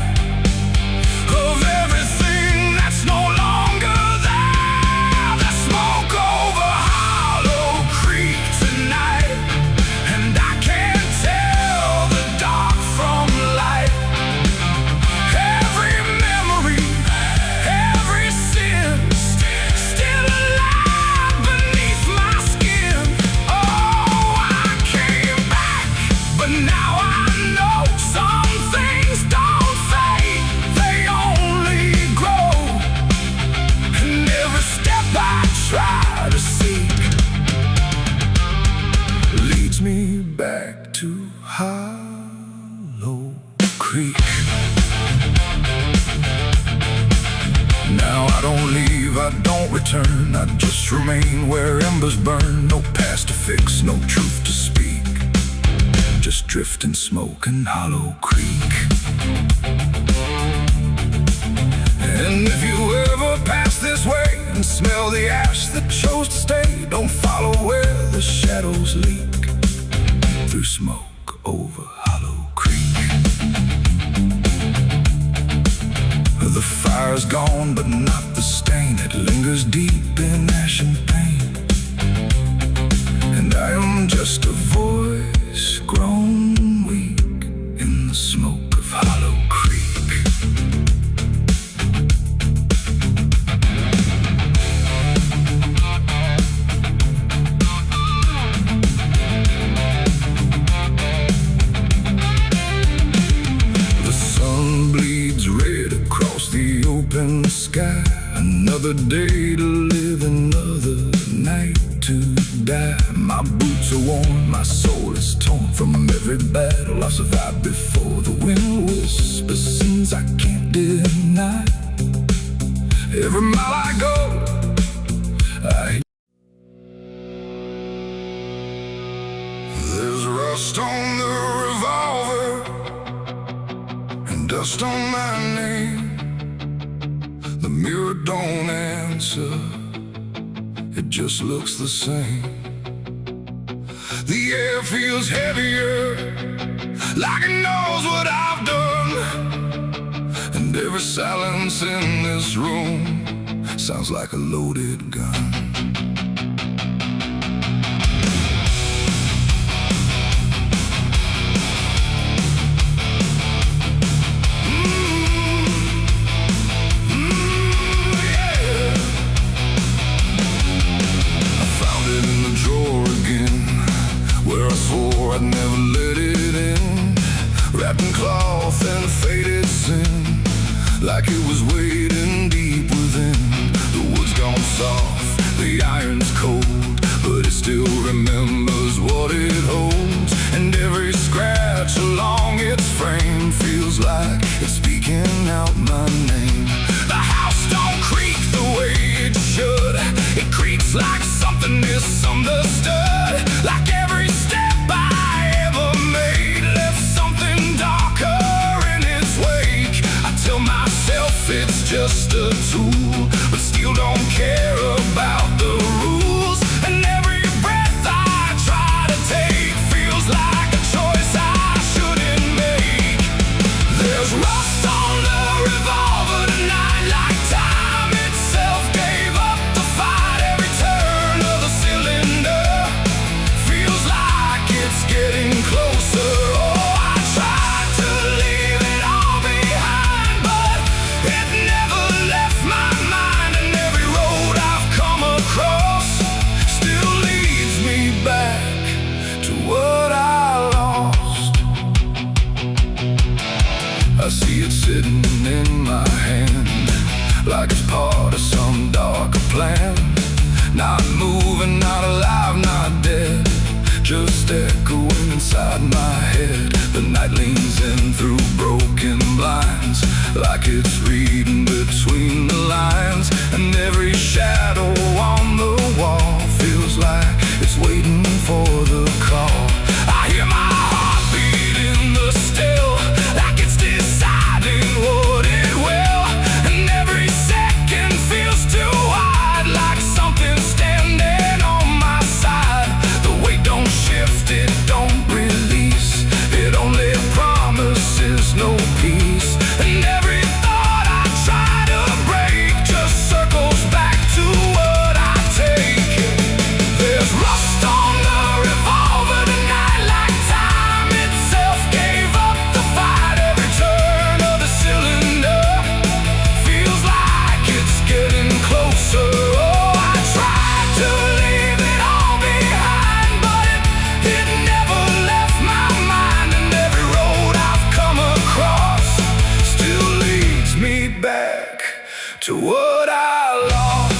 of everything that's no longer there. The smoke over Hollow Creek tonight, and I can't tell the dark from light. Every memory, every sin, still alive beneath my skin. Oh, I came back, but now I know some things don't fade, they only grow. And every step I try to seek leads me back to Hollow Creek. Now I don't leave, I don't return, I just remain where embers burn. No past to fix, no truth to speak, just drift and smoke in Hollow Creek. And if you ever pass this way and smell the ash that chose to stay, don't follow where the shadows leak, through smoke over Hollow Creek. The fire's gone, but not the stain, it lingers deep in ash and pain. And I am just a voice grown weak in the smoke of Hollow Creek. The sun bleeds red across the open sky. Another day to live, another night to die. My boots are worn, my soul is torn from every battle I've survived before. The wind whispers sins I can't deny. Every mile I go, there's rust on the revolver and dust on my name. mirror don't answer, it just looks the same. The air feels heavier, like it knows what I've done. And every silence in this room sounds like a loaded gun. I'd never let it in, wrapped in cloth and faded sin, like it was waiting deep within. The wood's gone soft, the iron's cold, but it still remembers what it holds. And every scratch along its frame feels like it's speaking out my name. The house don't creak the way it should, it creaks like something misunderstood. Like every step I ever made left something darker in its wake. I tell myself it's just a tool, but still don't care about the rules. And every breath I try to take feels like a choice I shouldn't make. There's rust on the revolver tonight, like time itself gave up the fight. Every turn of the cylinder feels like it's getting closer. Oh, I tried to leave it all behind, but it never left my mind. And every road I've come across still leads me back to what I lost. I see it sitting in my hand, like it's part of some darker plan. Not moving, not alive, not dead, just echoing inside my head. The night leans in through broken blinds, like it's reading between the lines. And every shadow on the wall feels like it's waiting for the call. I hear my heartbeat in the still, like it's deciding what it will. And every second feels too wide, like something's standing on my side. The weight don't shift, it don't release, it only promises no peace. And every thought I try to break just circles back to what I take. There's rust on the revolver tonight, like time itself gave up the fight. Every turn of the cylinder feels like it's getting closer. Oh, I tried to leave it all behind, but it never left my mind. And every road I've come across still leads me back to what I lost.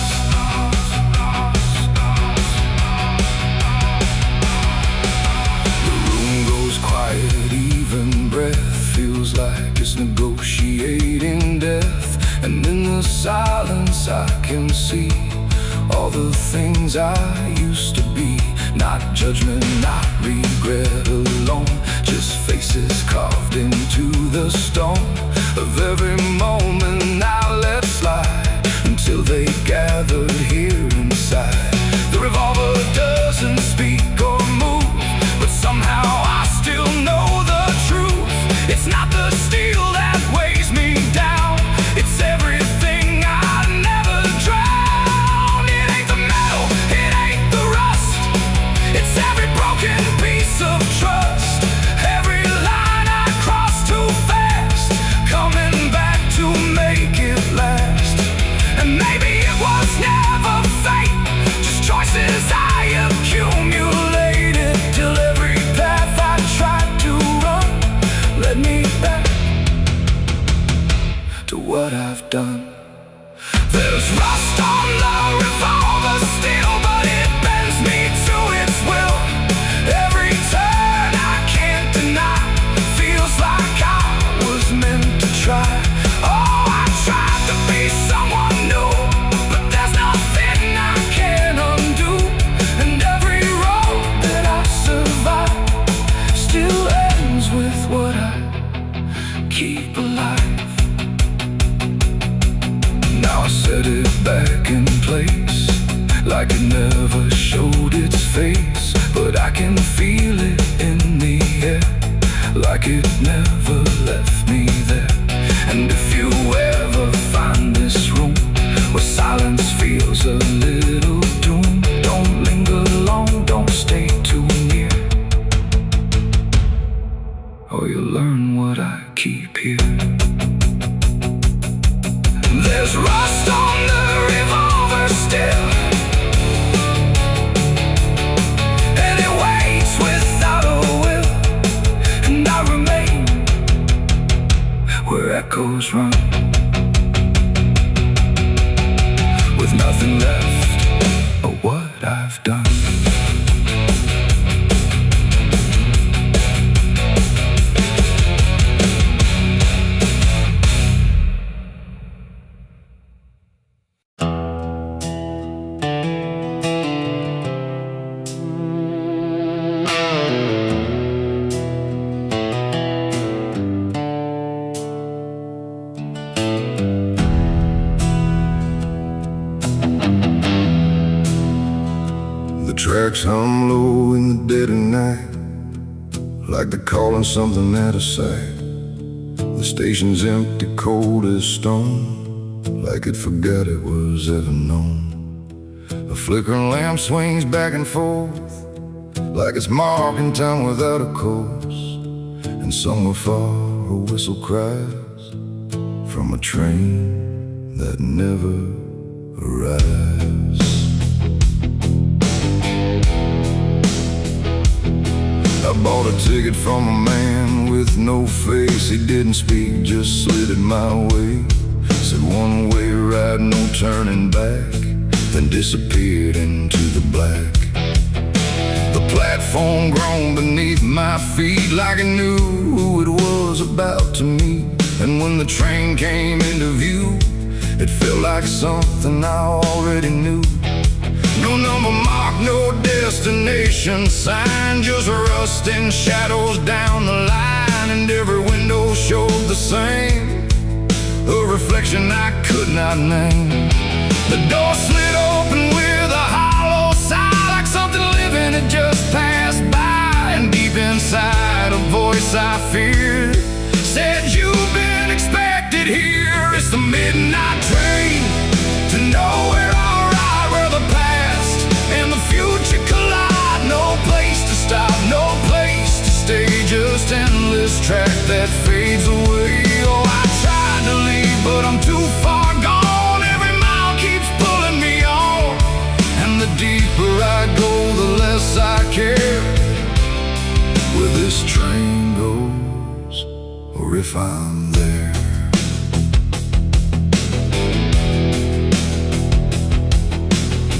The room goes quiet, even breath feels like it's negotiating death. And in the silence I can see all the things I used to be. Not judgment, not regret alone, just faces carved into the stone of every moment I let slide, until they gathered here inside. The revolver doesn't speak or move, but somehow I still know the truth. It's not the steel that weighs me down, it's everything I never drowned. It ain't the metal, it ain't the rust, it's every broken piece of trust. Every line I cross too fast, coming back to make it last. And maybe it was never fate, like it never left me there. And if you ever find this room where silence feels a little doom, don't linger long, don't stay too near, or you'll learn what I keep here. There's rust on the revolver still, and it waits without a will, and I remain where echoes run, with nothing left of what I've done. Tracks hum low in the dead of night, like they're calling something out of sight. The station's empty, cold as stone, like it forgot it was ever known. A flickering lamp swings back and forth, like it's marking time without a course. And somewhere far a whistle cries from a train that never arrives. I bought a ticket from a man with no face. He didn't speak, just slid it my way. Said one way ride, no turning back, then disappeared into the black. The platform groaned beneath my feet, like it knew who it was about to meet. And when the train came into view, it felt like something I already knew. No number mark, no destination sign, just rust and shadows down the line. And every window showed the same, a reflection I could not name. The door slid open with a hollow sigh, like something living had just passed by. And deep inside a voice I feared said, "You've been expected here." It's the midnight train to nowhere. Future collide, no place to stop, no place to stay, just endless track that fades away. Oh, I tried to leave, but I'm too far gone. Every mile keeps pulling me on, and the deeper I go, the less I care where this train goes, or if I'm there.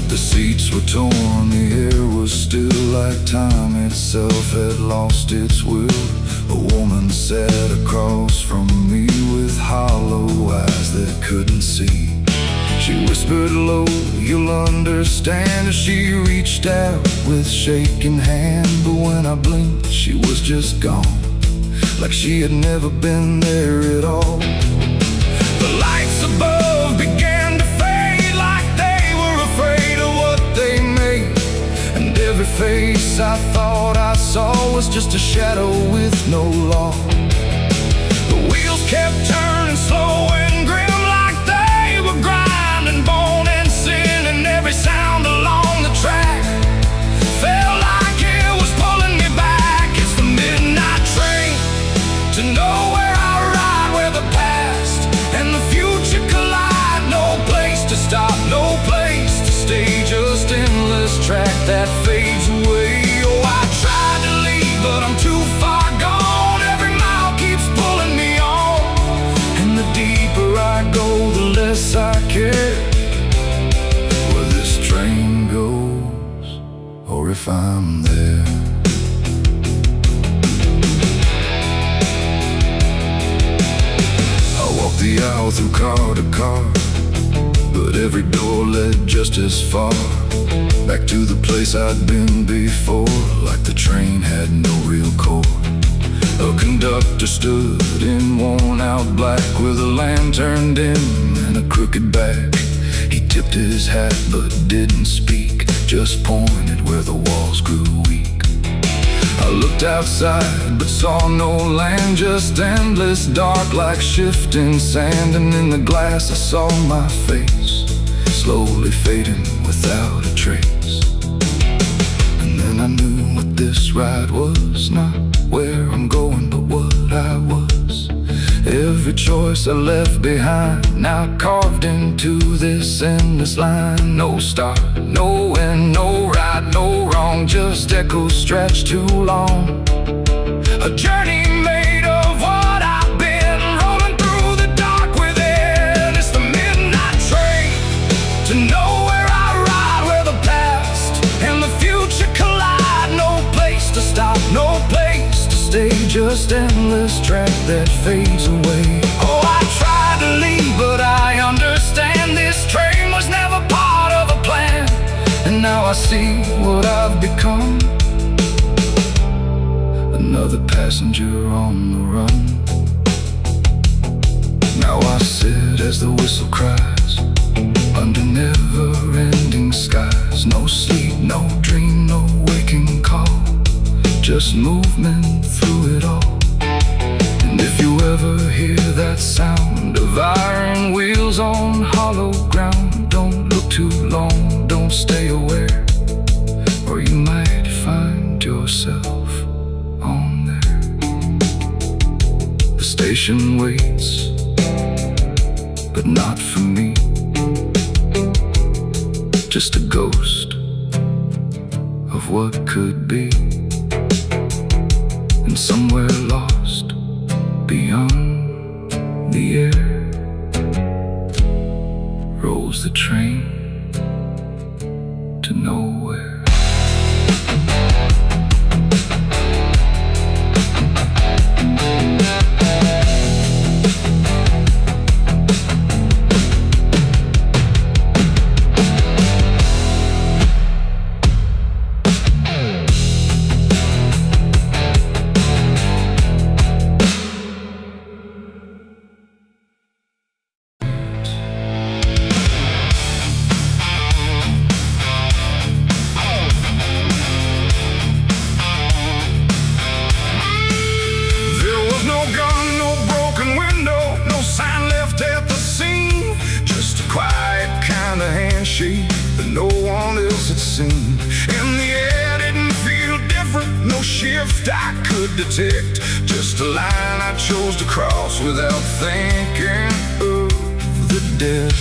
The seats were torn, the air was still, like time itself had lost its will. A woman sat across from me with hollow eyes that couldn't see. She whispered low, "You'll understand," as she reached out with shaking hand. But when I blinked, she was just gone, like she had never been there at all. The lights above began to fade, like they were afraid of what they made. And every face I thought I saw was just a shadow with no law. The wheels kept turning slow and grim, like they were grinding bone and sin. And every sound along the track felt like it was pulling me back. It's the midnight train to nowhere. I ride where the past and the future collide. No place to stop, no place to stay, just endless track that fades away. Oh, I tried to leave, but I'm too far gone. Every mile keeps pulling me on, and the deeper I go, the less I care where this train goes, or if I'm there. I walked the aisle through car to car, but every door led just as far back to the place I'd been before, like the train had no real core. A conductor stood in worn-out black with a lantern dim and a crooked back. He tipped his hat but didn't speak, just pointed where the walls grew weak. I looked outside but saw no land, just endless dark like shifting sand. And in the glass I saw my face, slowly fading without a trace. And then I knew what this ride was, not where I'm going but what I was. Every choice I left behind, now carved into this endless line. No start, no end, no right, no wrong, just echoes stretched too long. A journey made of what I've been, rolling through the dark within. It's the midnight train to nowhere I ride, where the past and the future collide. No place to stop, no place to stay, just endless track that fades away. Oh, I tried to leave, but I understand this train was never part of a plan. And now I see what I've become, another passenger on the run. Now I sit as the whistle cries, under never-ending skies. No sleep, no dream, no waking call, just movement through it all. And if you ever hear that sound of iron wheels on hollow ground, don't look too long, don't stay aware, or you might find yourself on there. The station waits, but not for me, just a ghost of what could be. And somewhere lost beyond the air rolls the train to nowhere. That no one else had seen. And the air didn't feel different, no shift I could detect, just a line I chose to cross without thinking of the death.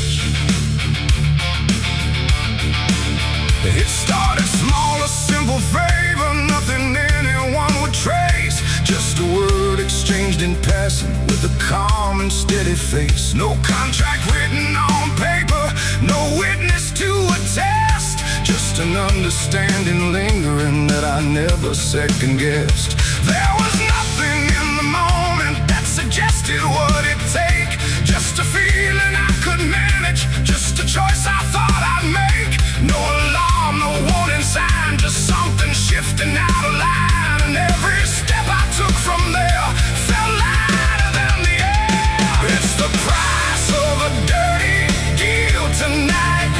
It started small, a simple favor, nothing anyone would trace, just a word exchanged in passing with a calm and steady face. No contract written on paper, no witness to attest, just an understanding lingering that I never second-guessed. There was nothing in the moment that suggested what it'd take, just a feeling I could manage, just a choice I thought I'd make. No alarm, no warning sign, just something shifting out of line. And every step I took from there felt lighter than the air. It's the price of a dirty deal tonight.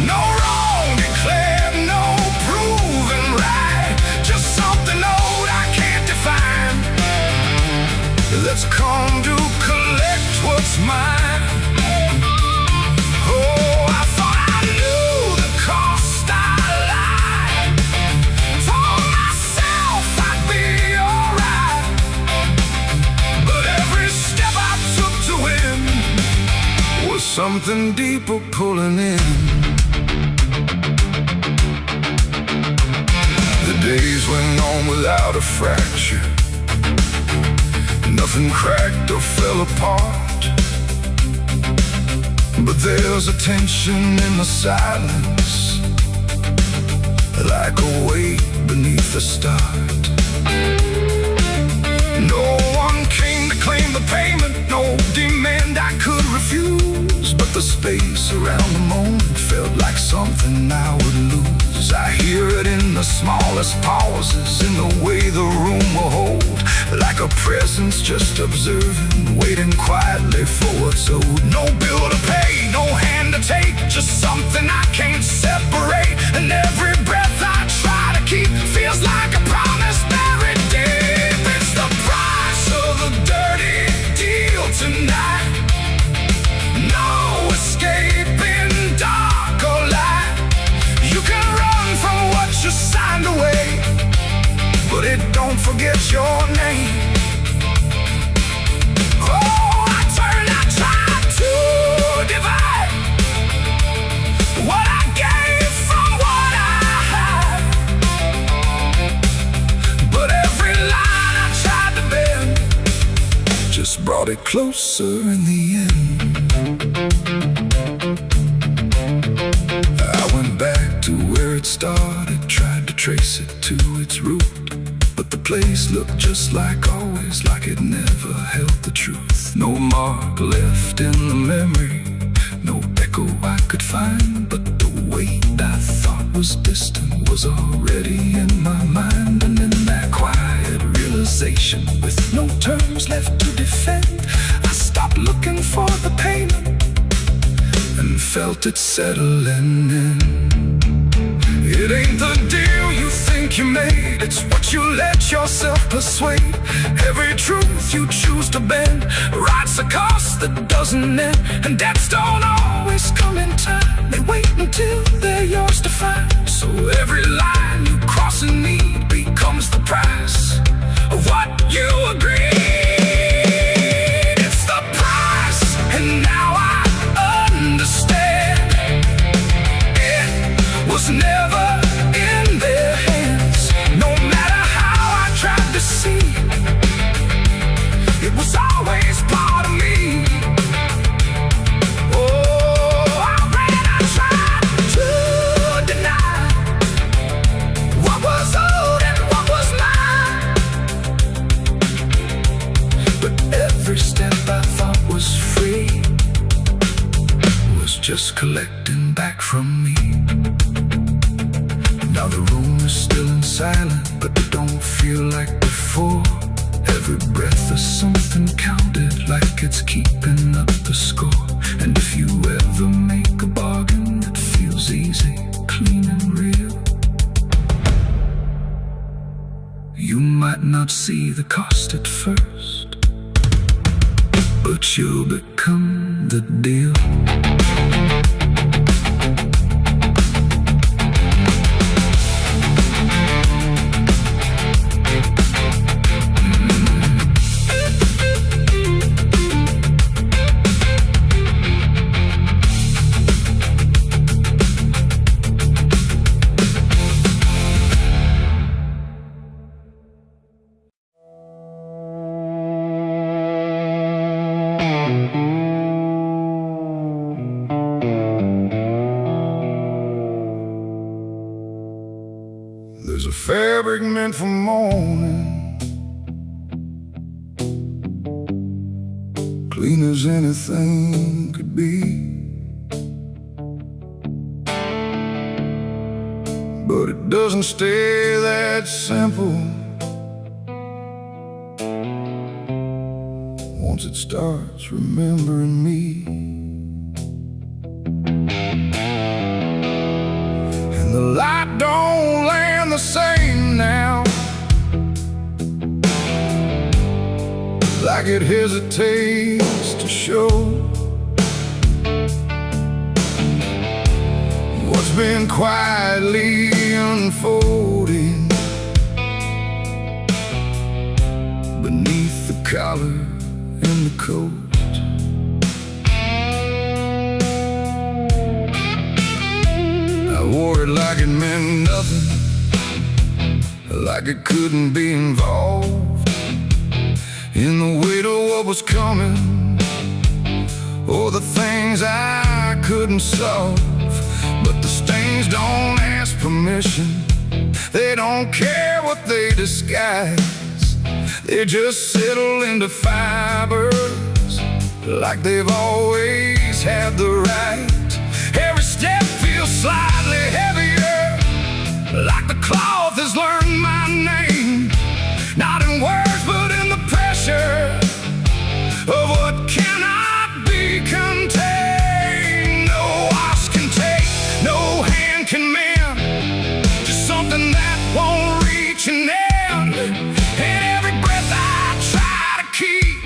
No wrong declared, no proven right, just something old I can't define. Let's come to collect what's mine. Oh, I thought I knew the cost I lied, told myself I'd be alright, but every step I took to win was something deeper pulling in. The days went on without a fracture, nothing cracked or fell apart, but there's a tension in the silence, like a weight beneath the start. No one came to claim the payment, no demand I could refuse, but the space around the moment felt like something I would lose. I hear it in the smallest pauses, in the way the room will hold, like a presence just observing, waiting quietly for what's owed. No bill to pay, no hand to take, just something I can't separate. And every breath I try to keep feels like a promise don't forget your name. Oh, I tried to divide what I gave from what I had, but every line I tried to bend just brought it closer in the end. I went back to where it started, tried to trace it to its root, but the place looked just like always, like it never held the truth. No mark left in the memory, no echo I could find, but the weight I thought was distant was already in my mind. And in that quiet realization, with no terms left to defend, I stopped looking for the payment and felt it settling in. It ain't the deal you think you made, it's what you let yourself persuade. Every truth you choose to bend writes a cost that doesn't end, and debts don't always come in time, they wait until they're yours to find. So every line you cross in need becomes the price of what you agreed. It's the price, and now I understand. It was never in their hands, no matter how I tried to see. It was always part of me. Oh, I tried to deny what was old and what was mine, but every step I thought was free was just collecting back from me. Now the room is still in silence, but it don't feel like before. Every breath is something counted, like it's keeping up the score. And if you ever make a bargain that feels easy, clean and real, you might not see the cost at first, but you'll become the deal. There's a fabric meant for mourning, clean as anything could be, but it doesn't stay that simple. Once it starts remembering me, and the light don't land the same now, like it hesitates to show what's been quietly unfolding beneath the collar and the coat. I wore it like it meant nothing, like it couldn't be involved in the weight of what was coming, or the things I couldn't solve. But the stains don't ask permission, they don't care what they disguise, they just settle into fibers like they've always had the right. Every step feels slightly heavier, like the cloth has learned my name, not in words but in the pressure of what cannot be contained. No wash can take, no hand can mend, just something that won't reach an end. And every breath I try to keep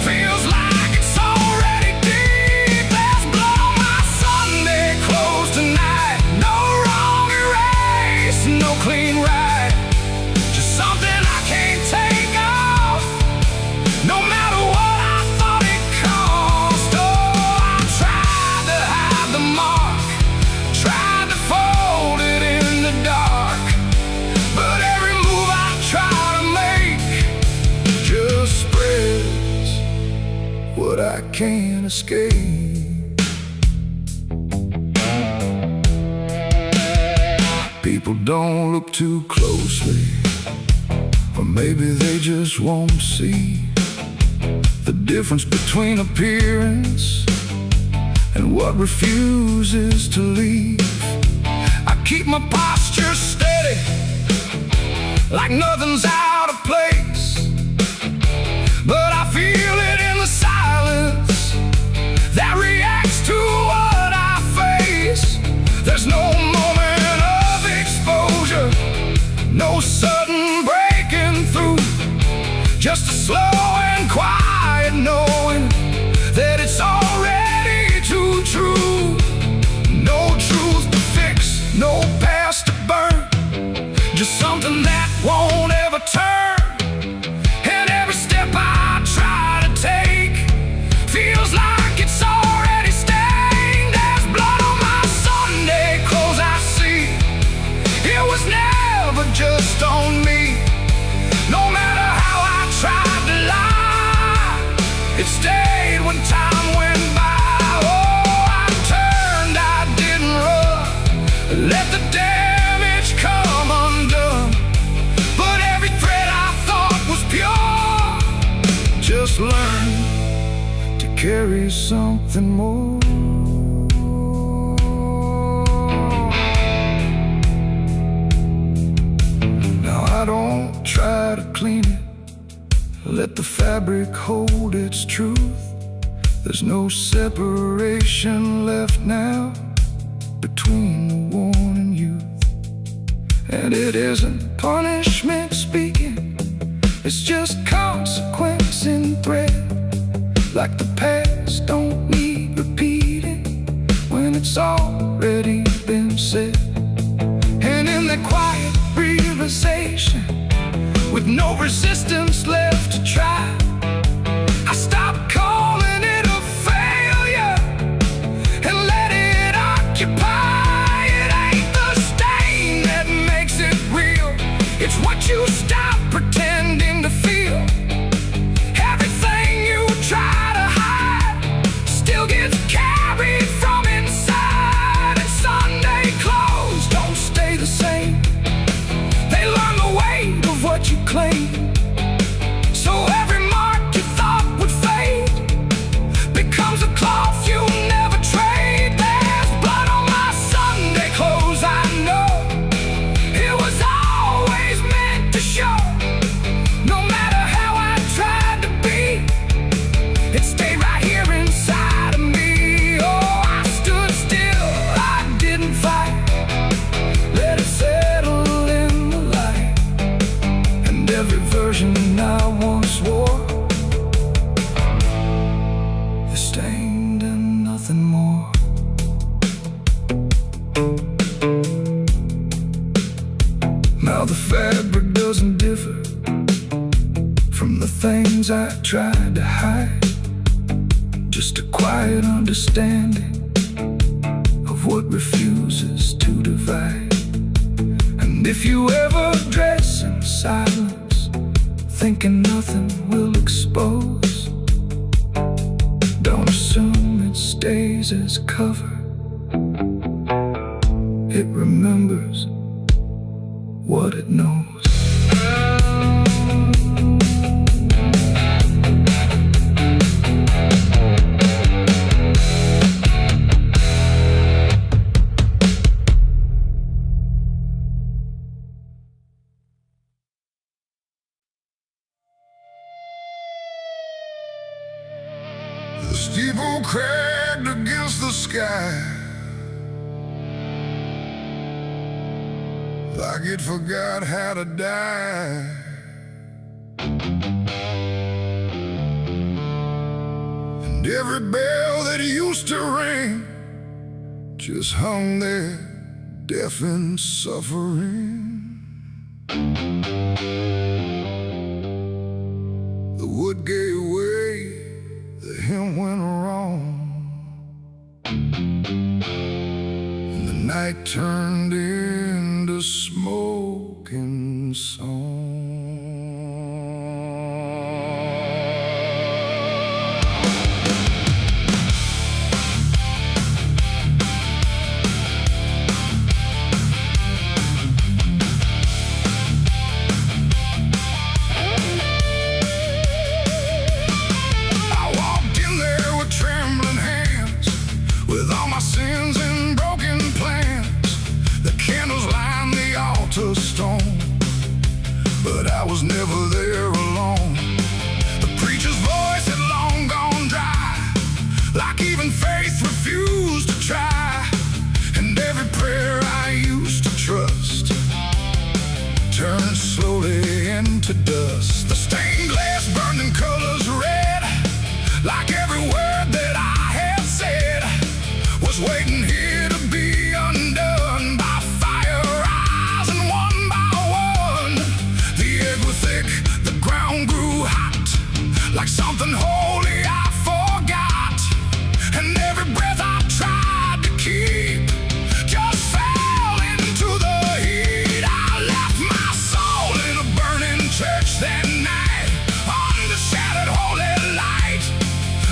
feels like it's already deep. There's blood on my Sunday clothes tonight, no wrong erase, no clean right. I can't escape. People don't look too closely, or maybe they just won't see the difference between appearance and what refuses to leave. I keep my posture steady, like nothing's out of place, but I feel it in the silence that reacts to what I face. There's no moment of exposure, no sudden breaking through, just a slow and quiet knowing that it's already too true. No truth to fix, no past to burn, just something that won't ever turn. And every step I try to take feels like it's already stained. There's blood on my Sunday clothes, I see. It was never just on me. No matter how I tried to lie, it stayed when time went by. Oh, I turned, I didn't run, let the damage come undone. But every thread I thought was pure just learned to carry something more. Now I don't try to clean it, let the fabric hold its truth. There's no separation left now between the worn and youth. And it isn't punishment speaking, it's just consequence in thread. Like the past don't need repeating when it's already been said. And in that quiet realization, with no resistance left to try, I stopped calling it a failure and let it occupy. It ain't the stain that makes it real, it's what you stop pretending to feel. Everything you try to hide still gets carried from inside. And Sunday clothes don't stay the same, they learn the weight of what you claim. So every mark you thought would fade becomes a cloth you never trade. There's blood on my Sunday clothes, I know. It was always meant to show. No matter how I tried to be, it stayed right here inside of me. Oh, I stood still, I didn't fight, let it settle in the light. And every version I once wore is stained and nothing more. Now the fabric doesn't differ from the things I tried to hide, just a quiet understanding of what refuses to divide. And if you ever dress in silence, thinking nothing will expose, don't assume it stays as cover. It remembers what it knows. The steeple cracked against the sky, like it forgot how to die. And every bell that used to ring just hung there, deaf and suffering. The wood gave way, the hymn went wrong, and the night turned into smoking song. like something holy I forgot. And every breath I tried to keep just fell into the heat. I left my soul in a burning church that night, under shattered holy light.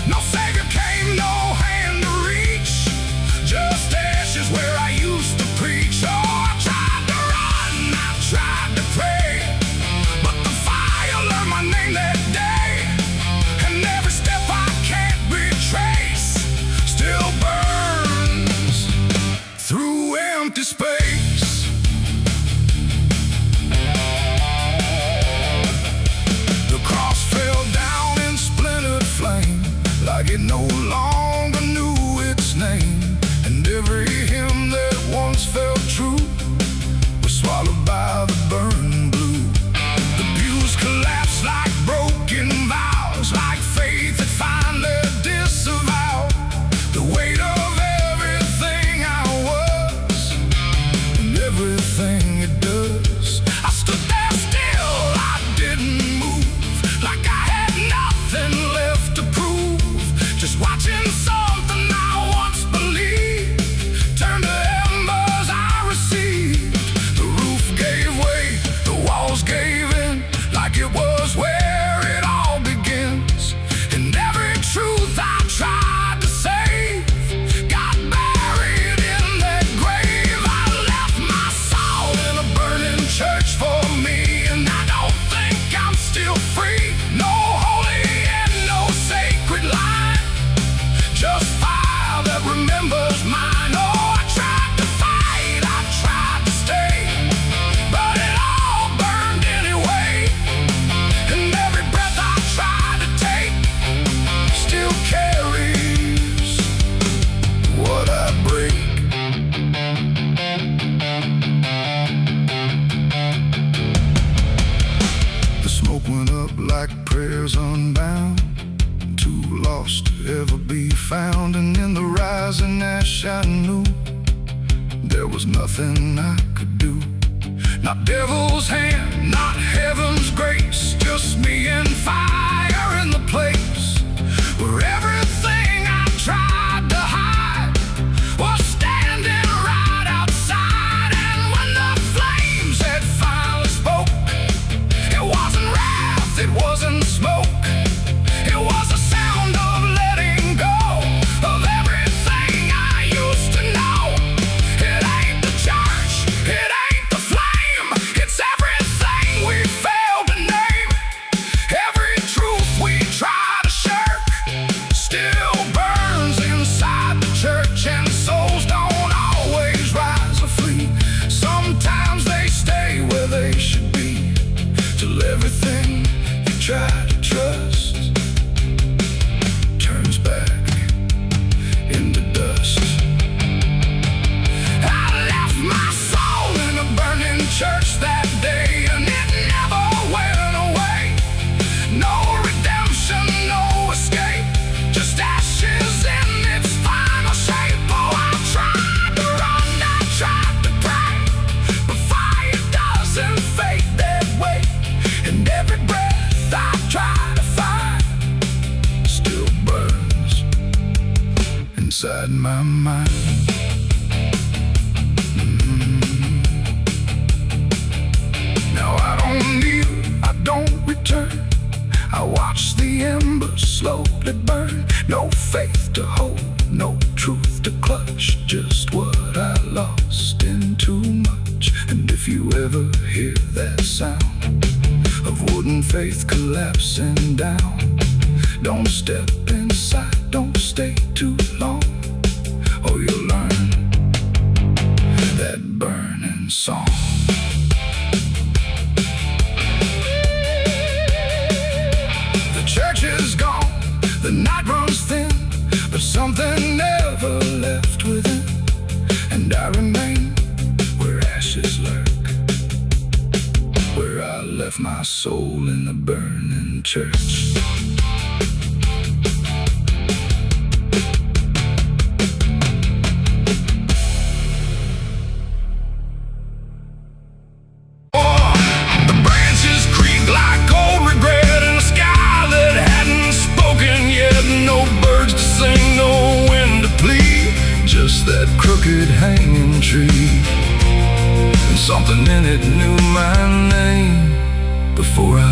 No savior came, no hand to reach, just ashes where I used to preach. Oh, I tried to run, I tried to pray, but the fire learned my name that day. And every step I can't retrace still burns through empty space. The cross fell down in splintered flame, like it no longer knew its name. And every hymn that once felt true was swallowed by the burning blue. The pews collapsed like broken vows, like faith that finally disavowed the weight of everything I was and everything it does. I stood there still, I didn't move, like I had nothing left to prove, just watching something I once believed turn to embers I received. The roof gave way, the walls gave in, like it was where it all begins. And every truth I tried to save got buried in that grave. I left my soul in a burning church for me, and I don't think I'm still free. No holy and no sacred line, just fire that remembers mine. Oh, I tried to fight, I tried to stay, but it all burned anyway. And every breath I tried to take still carries what I break. The smoke went up like prayers unbound, too lost to ever be found. And in the rising ash I knew there was nothing I could do. Not devil's hand, not heaven's grace, just me and fire in the place where everything I tried to hide was standing right outside. And when the flames had finally spoke, it wasn't wrath, it wasn't smoke, it was a sound of letting go of everything I used to know. It ain't the church, it ain't the flame, it's everything we failed to name. Every truth we try to shirk still burns inside the church. And souls don't always rise or flee, sometimes they stay where they should be, till everything you try to trust turns back into dust. I left my soul in a burning church that day, and it never went away. No redemption, no escape, just ashes in its final shape. Oh, I tried to run, I tried to pray, but fire doesn't fade that way. And every breath I try to find still burns inside my mind. Now I don't kneel, I don't return, I watch the embers slowly burn. No faith to hold, no truth to clutch, just what I lost in too much. And if you ever hear that sound of wooden faith collapsing down, don't step inside, don't stay too long, or you'll learn that burning song. The church is gone, the night runs thin, but something never left within. And I remain where ashes lurk, where I left my soul in the burning church. The branches creak like cold regret in a sky that hadn't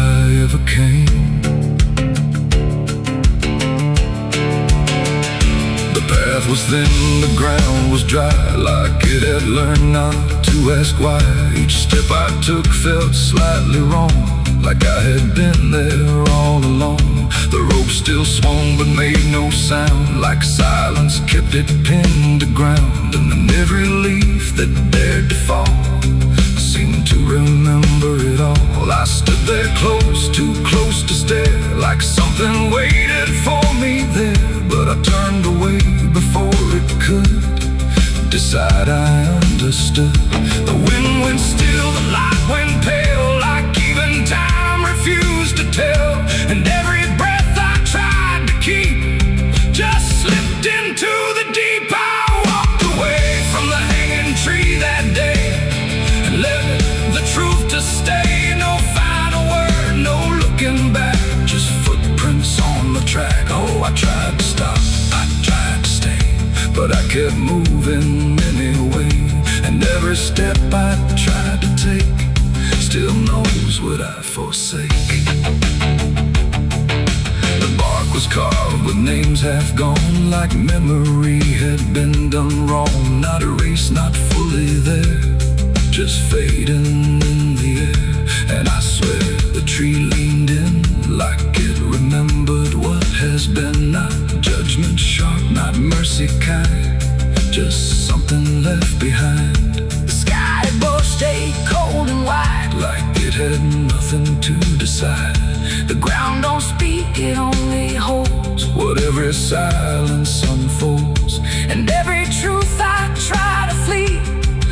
I ever came. The path was thin, the ground was dry, like it had learned not to ask why. Each step I took felt slightly wrong, like I had been there all along. The rope still swung but made no sound, like silence kept it pinned to ground. And then every leaf that dared to fall seemed to remember it all. I stood there close, too close to stare, like something waited for me there. But I turned away before it could decide I understood. The wind went still, the light went pale, like even time refused to tell. And every breath I tried to keep just slipped into the deep. I walked away from the hanging tree that day and left the truth to stay. No final word, no looking back, just footprints on the track. Oh, I tried to stop, I tried to stay, but I kept moving anyway. And every step I tried to take still knows what I forsake. The bark was carved with names half gone, like memory had been done wrong. Not erased, not fully there, just fading in the air. And I swear the tree leaned in, like it remembered what has been. Not judgment sharp, not mercy kind, just something left behind. The sky above stayed cold and white, like it had nothing to decide. The ground don't speak, it only holds what every silence unfolds. And every truth I try to flee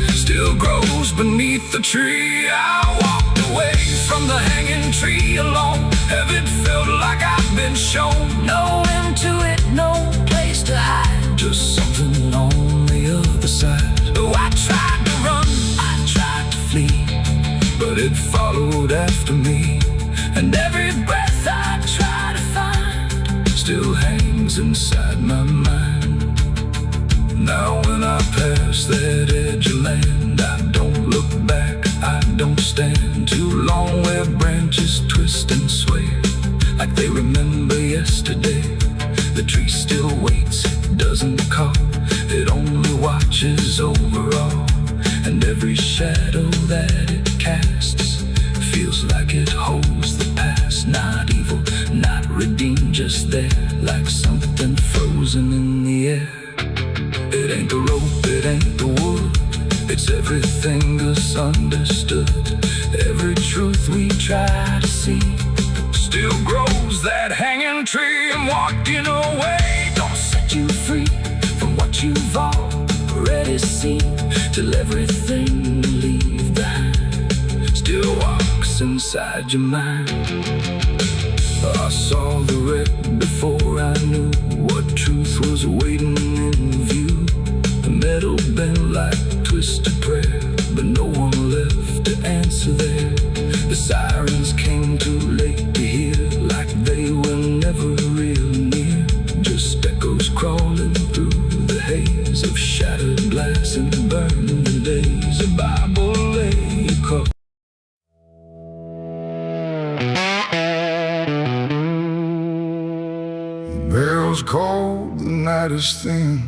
still grows beneath the tree. I walked away from the hanging tree alone. Heaven felt like I've been shown. No end to it, no place to hide, just something on the other side. Oh, I tried to run, I tried to flee, but it followed after me. And every breath I try to find still hangs inside my mind. Now when I pass that edge of land, I don't look back, I don't stand too long where branches twist and sway, like they remember yesterday. The tree still waits, it doesn't call, it only watches over all. And every shadow that it casts feels like it holds the past. Not evil, not redeemed, just there, like something frozen in the air. It ain't the rope, it ain't the wood, it's everything misunderstood. Every truth we try to see still grows that hanging tree. And walking away don't set you free from what you've already seen, till everything you leave behind still walks inside your mind. I saw the wreck before I knew what truth was waiting in view. The metal bent like twisted prayer, but no one left to answer there. The sirens came too late to hear, like they were never real near, just echoes crawling through the haze of shattered glass and burning days. A Bible lay across. Barrel's cold, the night is thin,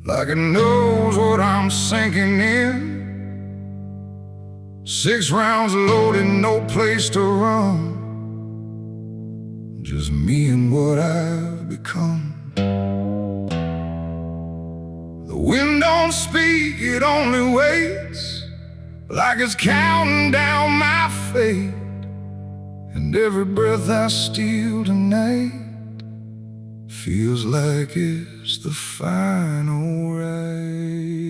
like it knows what I'm sinking in. 6 rounds loaded, no place to run, just me and what I've become. The wind don't speak, it only waits, like it's counting down my fate. And every breath I steal tonight feels like it's the final ride.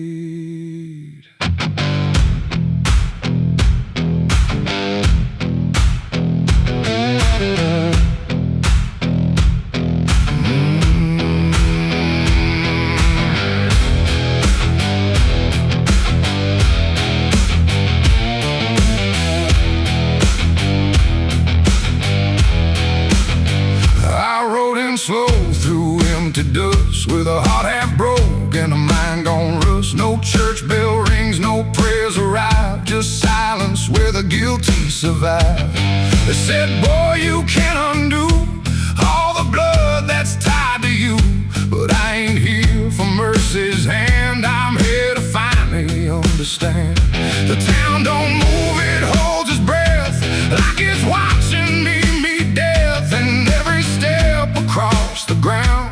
Slow through empty dust, with a heart half broke and a mind gone rust. No church bell rings, no prayers arrive, just silence where the guilty survive. They said, boy, you can't undo all the blood that's tied to you. But I ain't here for mercy's hand, I'm here to finally understand. The town don't move, it holds its breath, like it's watching me meet death. And every step across the ground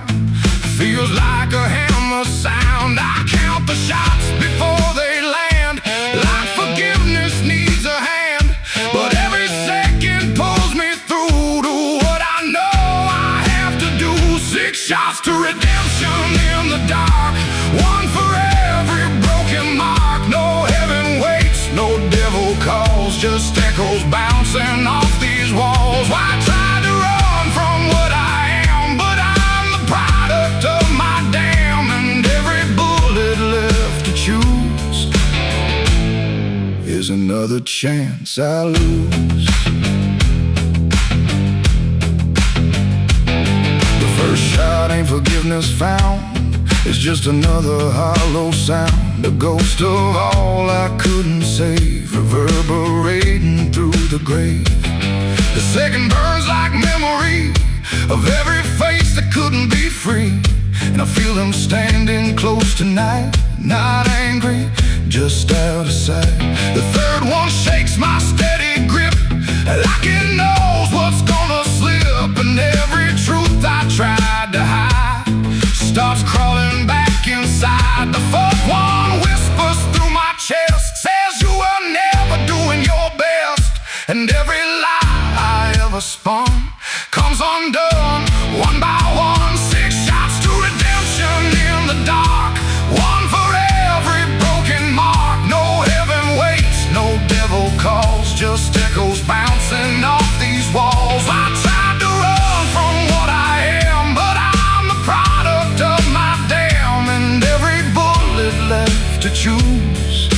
feels like a hammer sound. I count the shots before they land, like forgiveness needs a hand. But every second pulls me through to what I know I have to do. 6 shots to redemption in the dark, one for every broken mark. No heaven waits, no devil calls, just echoes bouncing off these walls. Why try to run from what I am? But I'm the product of my damn, and every bullet left to choose is another chance I lose. The first shot ain't forgiveness found, it's just another hollow sound, a ghost of all I couldn't save, reverberating through the grave. The second burns like memory of every face that couldn't be free, and I feel them standing close tonight, not angry, just out of sight. The third one shakes my steady grip, like it knows what's gonna slip, and every truth I tried to hide starts crawling back inside. The fourth one whispers through my chest, says you were never doing your best, and every lie I ever spun comes undone, one by one. 6 shots to redemption in the dark, one for every broken mark. No heaven waits, no devil calls, just echoes bouncing off these walls. I tried to run from what I am, but I'm the product of my damn, and every bullet left to choose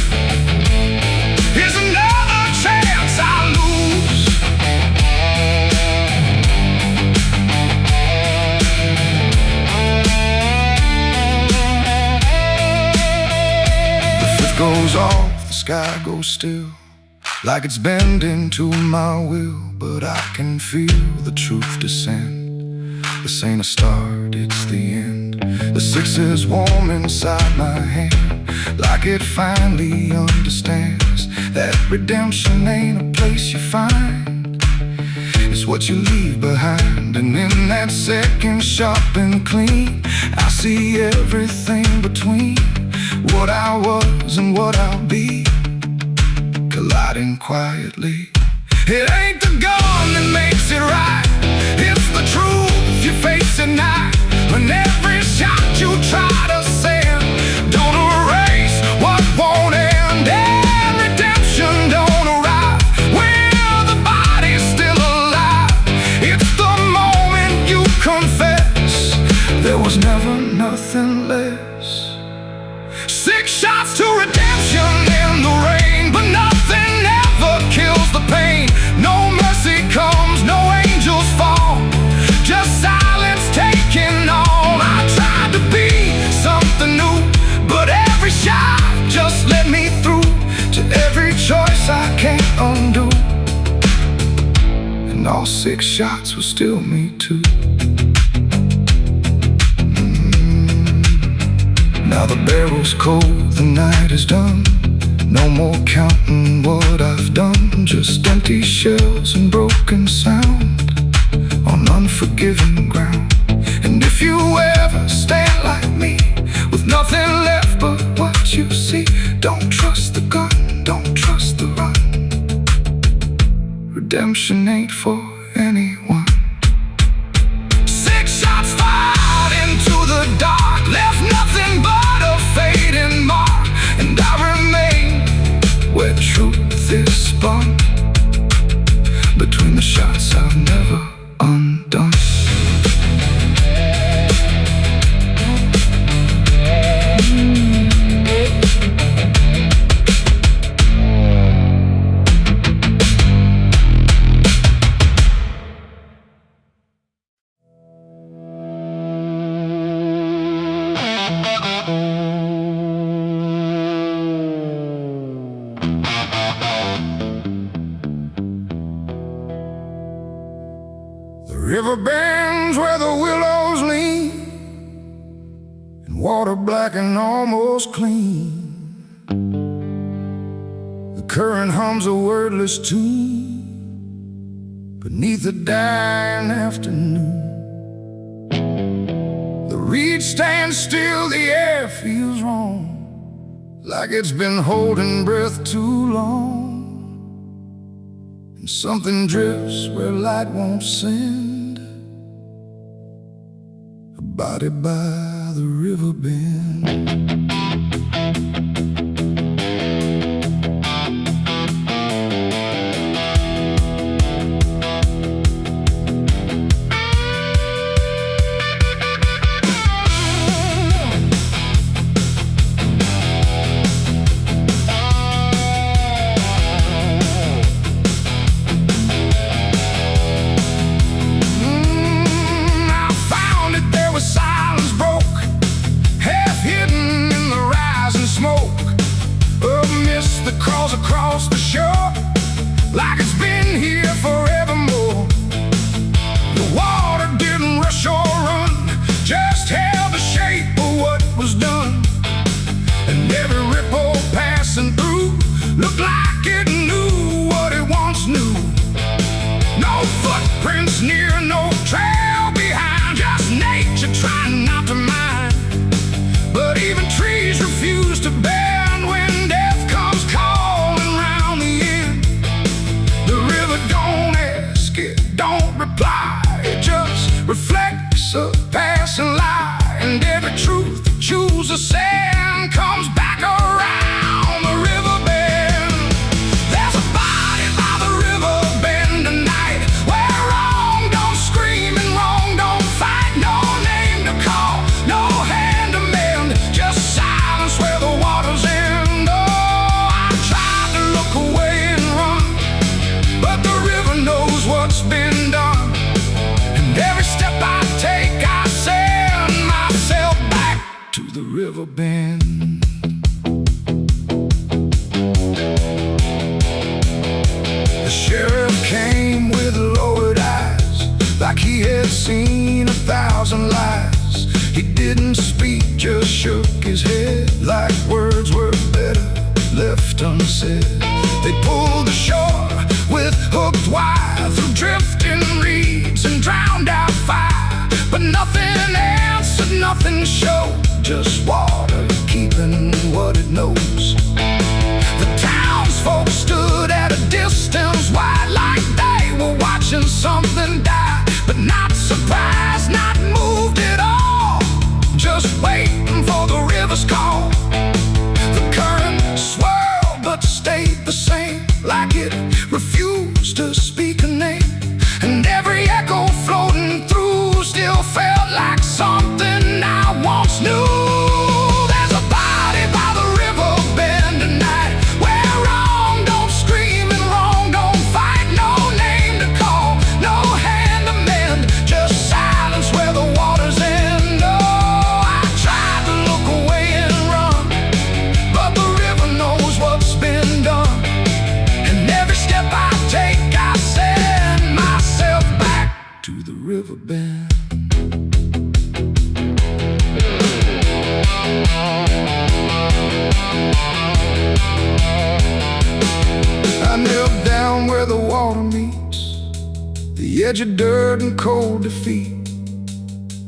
is another chance I lose. The fifth goes off, the sky goes still, like it's bending to my will, but I can feel the truth descend. This ain't a start, it's the end. The 6 is warm inside my hand, like it finally understands that redemption ain't a place you find, it's what you leave behind. And in that second sharp and clean, I see everything between what I was and what I'll be, colliding quietly. It ain't the gun that makes it right, it's the truth you face at night. When every shot you try to send don't erase what won't end, and redemption don't arrive when the body's still alive. It's the moment you confess there was never nothing less. 6 shots to redemption in the rain, but nothing ever kills the pain. No mercy comes, no angels fall, just silence taking on. I tried to be something new, but every shot just let me through to every choice I can't undo, and all 6 shots were still me too. Now the barrel's cold, the night is done, no more counting what I've done, just empty shells and broken sound on unforgiving ground. And if you ever stand like me, with nothing left but what you see, don't trust the gun, don't trust the run. Redemption ain't for anyone. 6 shots fired into the dark, left nothing but a fading mark, and I remain where truth is spun, between the shots I've never undone. River bends where the willows lean, and water black and almost clean. The current hums a wordless tune beneath the dying afternoon. The reed stands still, the air feels wrong, like it's been holding breath too long. And something drifts where light won't send, a body by the river bend. Across the shore, like it's been here forevermore. The water didn't rush or run, just held the shape of what was done. And every ripple passing through looked like it knew what it once knew. No footprints near, no trail behind, just nature trying not to mind. But even trees refuse to bend when death comes calling round the end. The river don't ask, it don't reply, it just reflects a passing lie. And every truth that chooses sand comes back around the river bend. There's a body by the river bend tonight, where wrong don't scream and wrong don't fight. No name to call, no hand to mend, just silence where the water's end. Oh, I tried to look away and run, but the river knows what's been done. And every step I take, I send myself back to the river bend. The sheriff came with lowered eyes, like he had seen 1,000 lies. He didn't speak, just shook his head, like words were better left unsaid. They pulled ashore with hooked wire through drifting reeds and drowned out fire. But nothing answered, nothing showed, just water keeping what it knows. The townsfolk stood at a distance wide, like they were watching something die. But not surprised, not moved at all, just waiting for the river's call. The current swirled but stayed the same, like it refused to speak a name. And every echo floating through still felt like something I once knew. There's a body by the river bend tonight, where wrong don't scream and wrong don't fight. No name to call, no hand to mend, just silence where the water's end. Oh, I tried to look away and run, but the river knows what's been done. And every step I take, I send myself back to the river bend. I knelt down where the water meets the edge of dirt and cold defeat.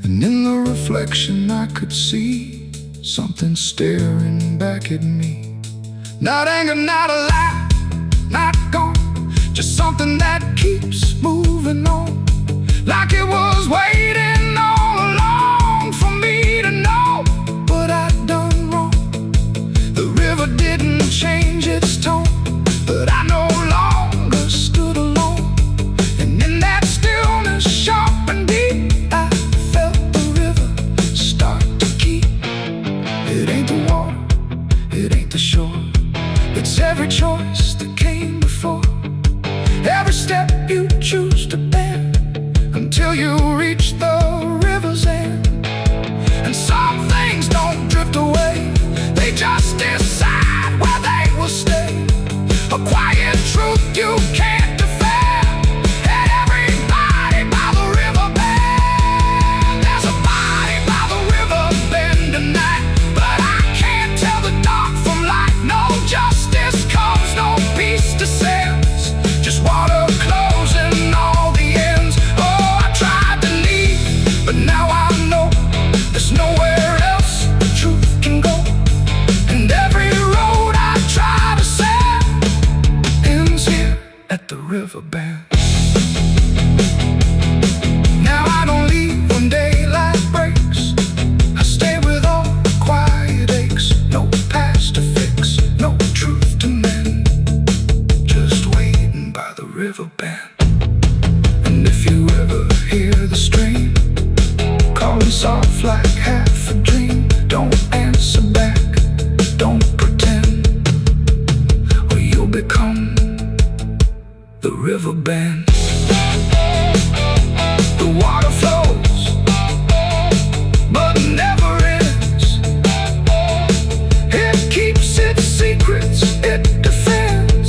And in the reflection I could see something staring back at me. Not anger, not a lie, not gone, just something that keeps moving on, like it was waiting all along for me to know what I'd done wrong. The river didn't change its tone, but I no longer stood alone. And in that stillness, sharp and deep, I felt the river start to keep. It ain't the water, it ain't the shore, it's every choice that came before. Every step you choose to bend, until you reach the river's end. And some things don't drift away, they just decide where they will stay. A quiet truth you can't defend, and everybody by the river band. Now I don't leave when daylight breaks. I stay with all the quiet aches. No past to fix, no truth to mend. Just waiting by the river bend. And if you ever hear the stream calling soft like half a dream, don't answer back, don't pretend, or you'll become the river bend. The water flows, but never ends. It keeps its secrets, it defends.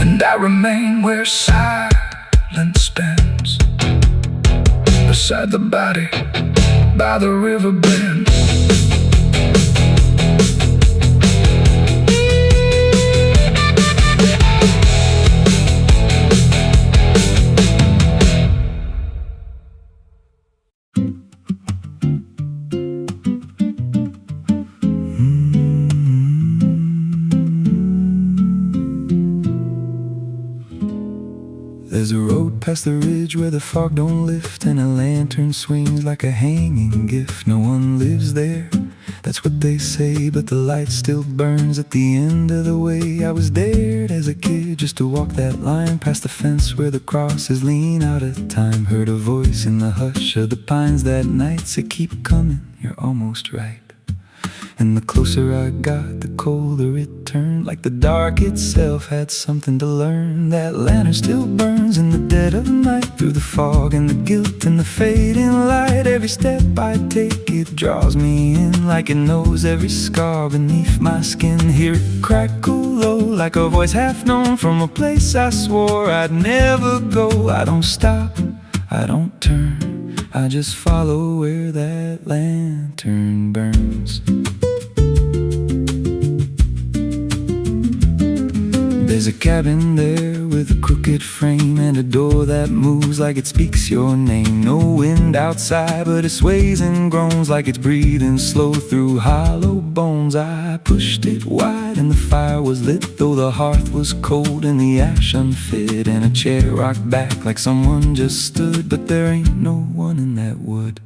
And I remain where silence bends, beside the body, by the river bend. There's a road past the ridge where the fog don't lift, and a lantern swings like a hanging gift. No one lives there, that's what they say, but the light still burns at the end of the way. I was dared as a kid just to walk that line past the fence where the crosses lean out of time. Heard a voice in the hush of the pines that night said, keep coming, you're almost right. And the closer I got, the colder it turned, like the dark itself had something to learn. That lantern still burns in the dead of night, through the fog and the guilt and the fading light. Every step I take, it draws me in, like it knows every scar beneath my skin. Hear it crackle low, like a voice half known from a place I swore I'd never go. I don't stop, I don't turn, I just follow where that lantern burns. There's a cabin there with a crooked frame, and a door that moves like it speaks your name. No wind outside, but it sways and groans like it's breathing slow through hollow bones. I pushed it wide and the fire was lit, though the hearth was cold and the ash unfit, and a chair rocked back like someone just stood. But there ain't no one in that wood.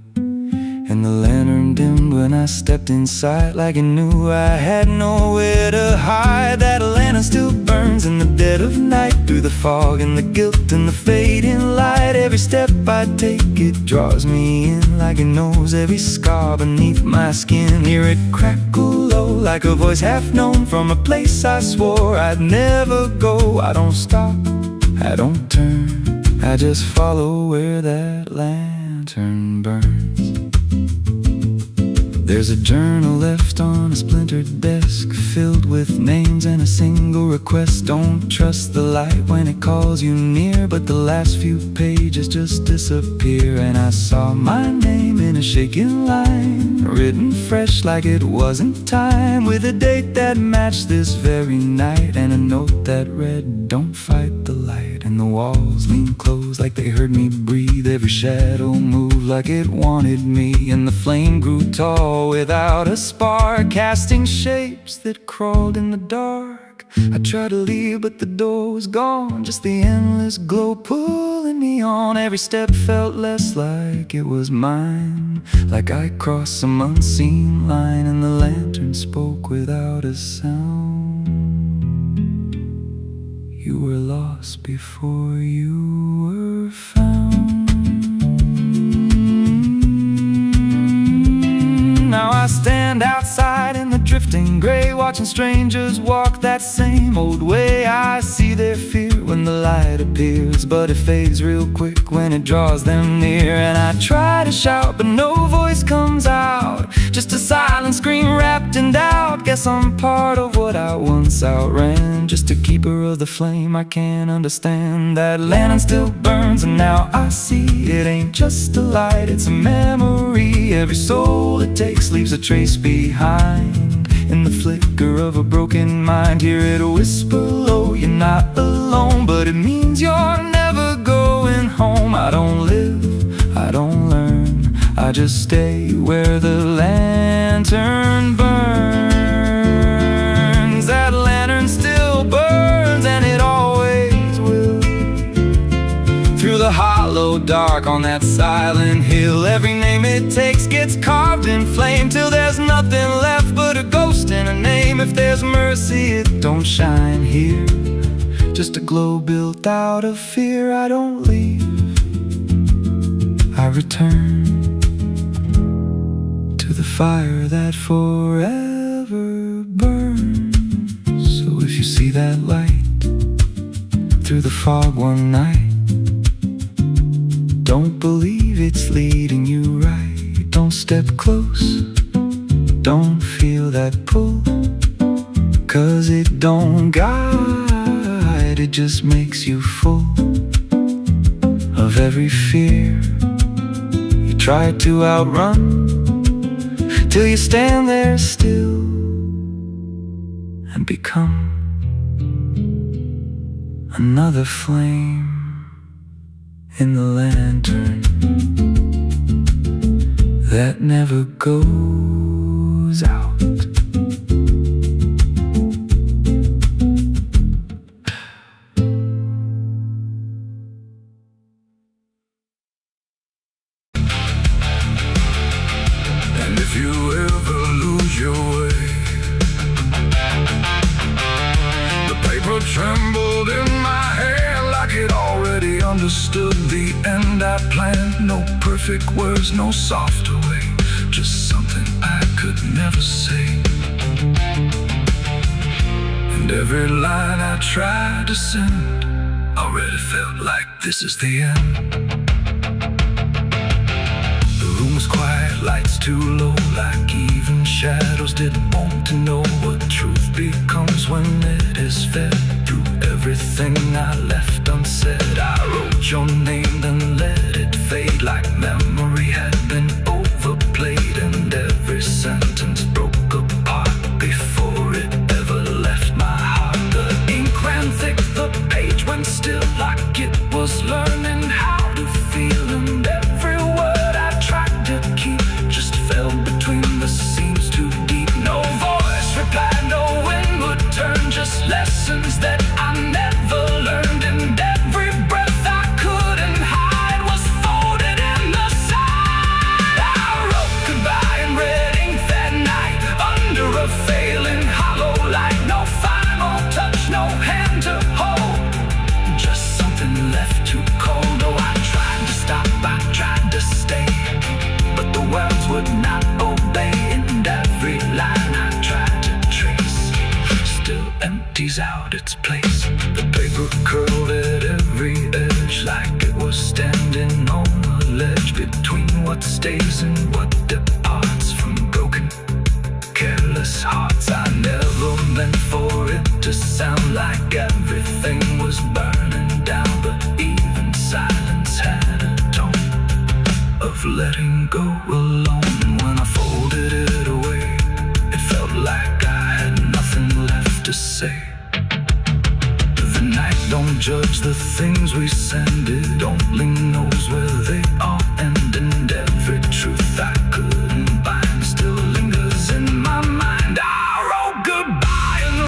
And the lantern dimmed when I stepped inside, like it knew I had nowhere to hide. That lantern still burns in the dead of night, through the fog and the guilt and the fading light. Every step I take, it draws me in, like it knows every scar beneath my skin. Hear it crackle low, like a voice half known from a place I swore I'd never go. I don't stop, I don't turn, I just follow where that lantern burns. There's a journal left on a splintered desk, filled with names and a single request. Don't trust the light when it calls you near, but the last few pages just disappear. And I saw my name in a shaking line, written fresh like it wasn't time, with a date that matched this very night, and a note that read, don't fight the light. And the walls leaned close like they heard me breathe, every shadow moved like it wanted me, and the flame grew tall without a spark, casting shapes that crawled in the dark. I tried to leave, but the door was gone, just the endless glow pulling me on. Every step felt less like it was mine, like I crossed some unseen line, and the lantern spoke without a sound. You were lost before you were found. Now I stand outside in the drifting gray, watching strangers walk that same old way. I see their fear when the light appears, but it fades real quick when it draws them near. And I try to shout, but no voice comes out, just a silent scream wrapped in doubt. Guess I'm part of what I once outran, just a keeper of the flame I can't understand. That lantern still burns, and now I see it ain't just a light, it's a memory. Every soul it takes leaves a trace behind, in the flicker of a broken mind. Hear it whisper low, you're not alone, but it means you're never going home. I don't live, I don't learn, I just stay where the lantern burns. That lantern still burns, and it always will. hollow dark on that silent hill. Every name it takes gets carved in flame, till there's nothing left but a ghost and a name. If there's mercy, it don't shine here, just a glow built out of fear. I don't leave, I return to the fire that forever burns. So if you see that light through the fog one night, don't believe it's leading you right. Don't step close, don't feel that pull, 'cause it don't guide, it just makes you full of every fear you try to outrun, till you stand there still and become another flame in the lantern that never goes out. And if you ever lose your way, the paper trembled in my hand like it already understood the end I planned. No perfect words, no softer way, just something I could never say. And every line I tried to send already felt like this is the end. The room was quiet, lights too low, like even shadows didn't want to know what truth becomes when it is fed through everything I left unsaid. I wrote your name, then let it fade like memory had been overplayed, and every sentence broke apart before it ever left my heart. The ink ran thick, the page went still, like it was learning how to feel, and every word I tried to keep just fell between the seams too deep. No voice replied, no wind would turn, just lessons that I never learned. And every breath I couldn't hide was folded in the side. I wrote goodbye in red ink that night, under a failing hollow light. No final touch, no hand to hold, just something left too cold. Oh, I tried to stop, I tried to stay, but the words would not obey. And every line I tried to trace still empties out its place. The paper curled at every edge like it was standing on a ledge between what stays and what departs from broken, careless hearts. I never meant for it to sound like everything was burning down, but even silence had a tone of letting go alone. When I folded it away, it felt like I had nothing left to say. The night don't judge the things we send, it only knows where they all end. And every truth I